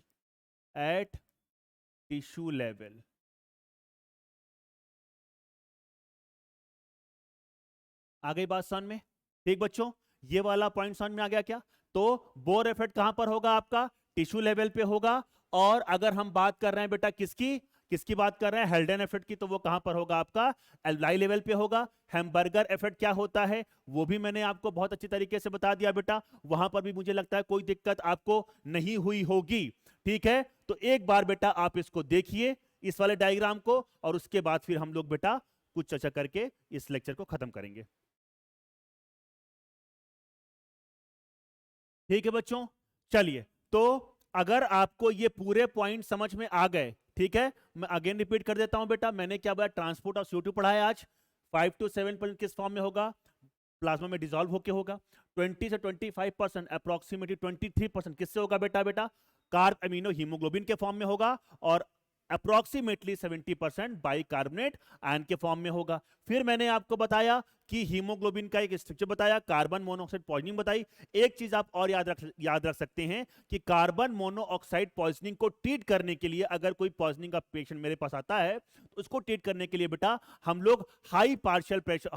आ गई बात समझ में। ठीक बच्चों, ये वाला पॉइंट समझ में आ गया क्या। तो बोर इफेक्ट कहां पर होगा आपका, टिश्यू लेवल पे होगा। और अगर हम बात कर रहे हैं बेटा किसकी बात कर रहे हैं, हेल्डेन इफेक्ट की, तो वो कहां पर होगा आपका, एल्वलाई लेवल पे होगा। हैम्बर्गर इफेक्ट क्या होता है वो भी मैंने आपको बहुत अच्छी तरीके से बता दिया बेटा, वहां पर भी मुझे लगता है कोई दिक्कत आपको नहीं हुई होगी। ठीक है, तो एक बार बेटा आप इसको देखिए इस वाले डायग्राम को, और उसके बाद फिर हम लोग बेटा कुछ चर्चा करके इस लेक्चर को खत्म करेंगे। ठीक है बच्चों, चलिए। तो अगर आपको ये पूरे पॉइंट समझ में आ गए, ठीक है, मैं अगेन रिपीट कर देता हूं बेटा, मैंने क्या बोला, ट्रांसपोर्ट ऑफ CO2 पढ़ा है आज। 5 to 7% किस फॉर्म में होगा, प्लाज्मा में डिसॉल्व होके होगा। 20 से 25% अप्रोक्सीमेटली 23% किससे होगा बेटा, कार्ब अमीनो हीमोग्लोबिन के फॉर्म में होगा। और अप्रोक्सीमेटली 70% बाइकार्बोनेट आयन के फॉर्म में होगा। फिर मैंने आपको बताया कि हीमोग्लोबिन का एक स्ट्रक्चर बताया, कार्बन मोनोऑक्साइड पॉइजनिंग बताई। एक चीज आप और याद रख सकते हैं कि कार्बन मोनोऑक्साइड पॉइजनिंग को ट्रीट करने के लिए, अगर कोई पॉइजनिंग का पेशेंट मेरे पास आता है तो उसको ट्रीट करने के लिए बेटा हम लोग high partial pressure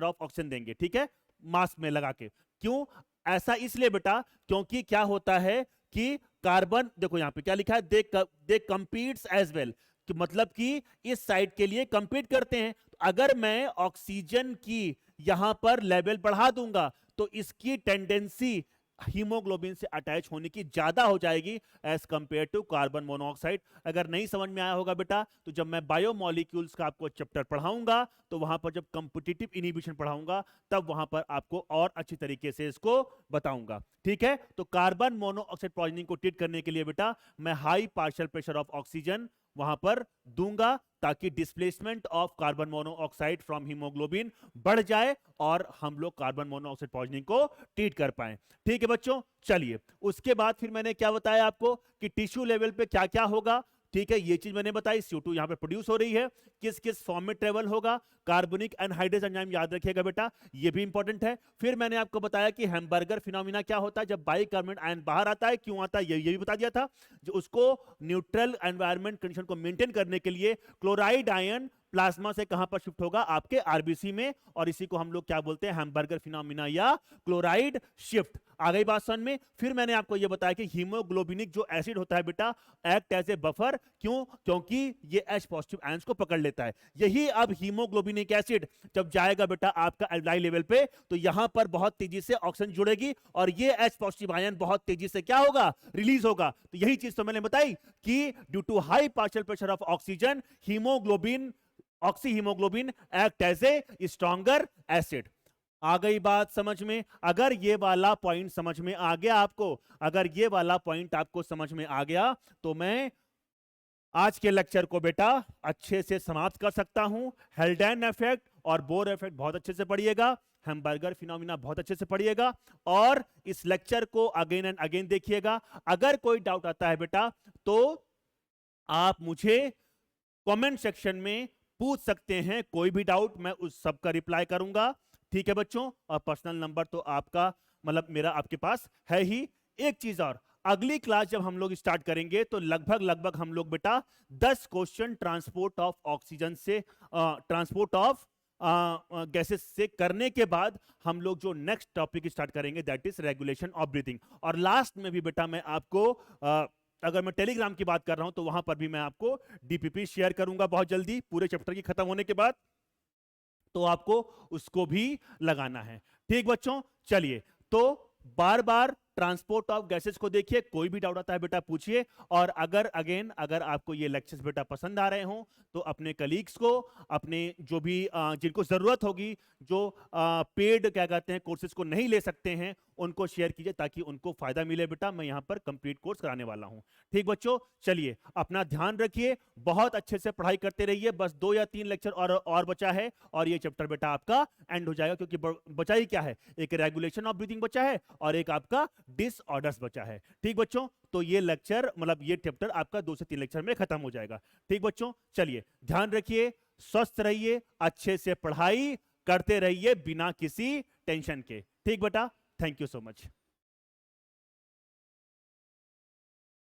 of oxygen देंगे, ठीक है, मास्क में लगा के। क्यों ऐसा, इसलिए बेटा क्योंकि क्या होता है कि कार्बन, देखो यहां पे क्या लिखा है, दे कंपीट्स एज वेल, कि मतलब कि इस साइड के लिए कंपीट करते हैं। तो अगर मैं ऑक्सीजन की यहां पर लेवल बढ़ा दूंगा तो इसकी टेंडेंसी हीमोग्लोबिन से अटैच होने की ज्यादा हो जाएगी as compare to carbon monoxide. अगर नहीं समझ में आया होगा बेटा, तो जब मैं बायोमॉलिक्यूल्स का आपको चैप्टर पढ़ाऊंगा तो वहां पर जब कंपिटिटिव इनहिबिशन पढ़ाऊंगा तब वहां पर आपको और अच्छी तरीके से इसको बताऊंगा। ठीक है, तो कार्बन मोनोऑक्साइड पॉइजनिंग को ट्रीट करने के लिए बेटा मैं high partial pressure of oxygen वहां पर दूंगा, ताकि displacement of carbon monoxide from haemoglobin बढ़ जाए और हम लोग कार्बन मोनोऑक्साइड पॉइजनिंग को ट्रीट कर पाए। ठीक है बच्चों, चलिए उसके बाद फिर मैंने क्या बताया आपको कि टिश्यू लेवल पे क्या क्या होगा। ठीक है, ये चीज मैंने बताई, CO2 यहां पे प्रोड्यूस हो रही है, किस किस फॉर्म में ट्रेवल होगा, कार्बनिक एनहाइड्रेज एंजाइम याद रखिएगा बेटा, ये भी इंपॉर्टेंट है। फिर मैंने आपको बताया कि हैम्बर्गर फिनोमिना क्या होता है, जब बाइकार्बोनेट आयन बाहर आता है, क्यों आता है ये भी बता दिया था। जो उसको न्यूट्रल एनवायरनमेंट कंडीशन को मेंटेन करने के लिए क्लोराइड आयन प्लाज्मा से कहां पर शिफ्ट होगा, आपके आरबीसी में, और इसी को हम लोग क्या बोलते हैं, हैम्बर्गर फिनोमिना या क्लोराइड शिफ्ट। आ गई बात समझ में। फिर मैंने आपको यह बताया कि हीमोग्लोबिनिक जो एसिड होता है बेटा एक्ट एज ए बफर, क्यों, क्योंकि ये H पॉजिटिव आयंस को पकड़ लेता है। यही अब हीमोग्लोबिनिक एसिड जब जाएगा बेटा आपका एल्वलाई लेवल पे, तो यहां पर बहुत तेजी से ऑक्सीजन जुड़ेगी और ये H पॉजिटिव आयन बहुत तेजी से क्या होगा, रिलीज होगा। तो यही चीज तो मैंने बताई कि due to high partial pressure of oxygen haemoglobin oxyhaemoglobin act as a stronger acid. आ गई बात समझ में। अगर ये वाला पॉइंट समझ में आ गया आपको, अगर ये वाला पॉइंट आपको समझ में आ गया तो मैं आज के लेक्चर को बेटा अच्छे से समाप्त कर सकता हूं। हेल्डेन इफेक्ट और बोर इफेक्ट बहुत अच्छे से पढ़िएगा, हैम्बर्गर फिनोमिना बहुत अच्छे से पढ़िएगा, और इस लेक्चर को अगेन एंड अगेन देखिएगा। अगर कोई डाउट आता है बेटा तो आप मुझे कमेंट सेक्शन में पूछ सकते हैं, कोई भी डाउट मैं उस सब का रिप्लाई करूंगा। ठीक है बच्चों, और पर्सनल नंबर तो आपका मतलब मेरा आपके पास है ही। एक चीज और, अगली क्लास जब हम लोग स्टार्ट करेंगे तो लगभग लगभग हम लोग बेटा 10 क्वेश्चन ट्रांसपोर्ट ऑफ ऑक्सीजन से, ट्रांसपोर्ट ऑफ गैसेस से करने के बाद हम लोग जो नेक्स्ट टॉपिक स्टार्ट करेंगे that is regulation of breathing. और लास्ट में भी बेटा मैं आपको अगर मैं टेलीग्राम की बात कर रहा हूं तो वहां पर भी मैं आपको डीपीपी शेयर करूंगा बहुत जल्दी, पूरे चैप्टर की खत्म होने के बाद, तो आपको उसको भी लगाना है। ठीक बच्चों, चलिए तो बार बार ट्रांसपोर्ट ऑफ गैसेस को देखिए, कोई भी डाउट आता है बेटा पूछिए। और अगर आपको ये लेक्चर्स बेटा पसंद आ रहे हो तो अपने कलीग्स को, अपने जो भी जिनको जरूरत होगी, जो पेड क्या कहते हैं कोर्सेज को नहीं ले सकते हैं, उनको शेयर कीजिए ताकि उनको फायदा मिले बेटा। मैं यहाँ पर कंप्लीट कोर्स कराने वाला हूँ। ठीक बच्चों, चलिए अपना ध्यान रखिए, बहुत अच्छे से पढ़ाई करते रहिए। बस 2 या 3 लेक्चर और बचा है और ये चैप्टर बेटा आपका एंड हो जाएगा, क्योंकि बचा ही क्या है, एक रेगुलेशन ऑफ ब्रीथिंग बचा है और एक आपका डिसऑर्डर्स बचा है। ठीक बच्चों, तो ये लेक्चर मतलब ये चैप्टर आपका 2 से 3 लेक्चर में खत्म हो जाएगा। ठीक बच्चों, चलिए ध्यान रखिए, स्वस्थ रहिए, अच्छे से पढ़ाई करते रहिए बिना किसी टेंशन के। ठीक बेटा, थैंक यू सो मच।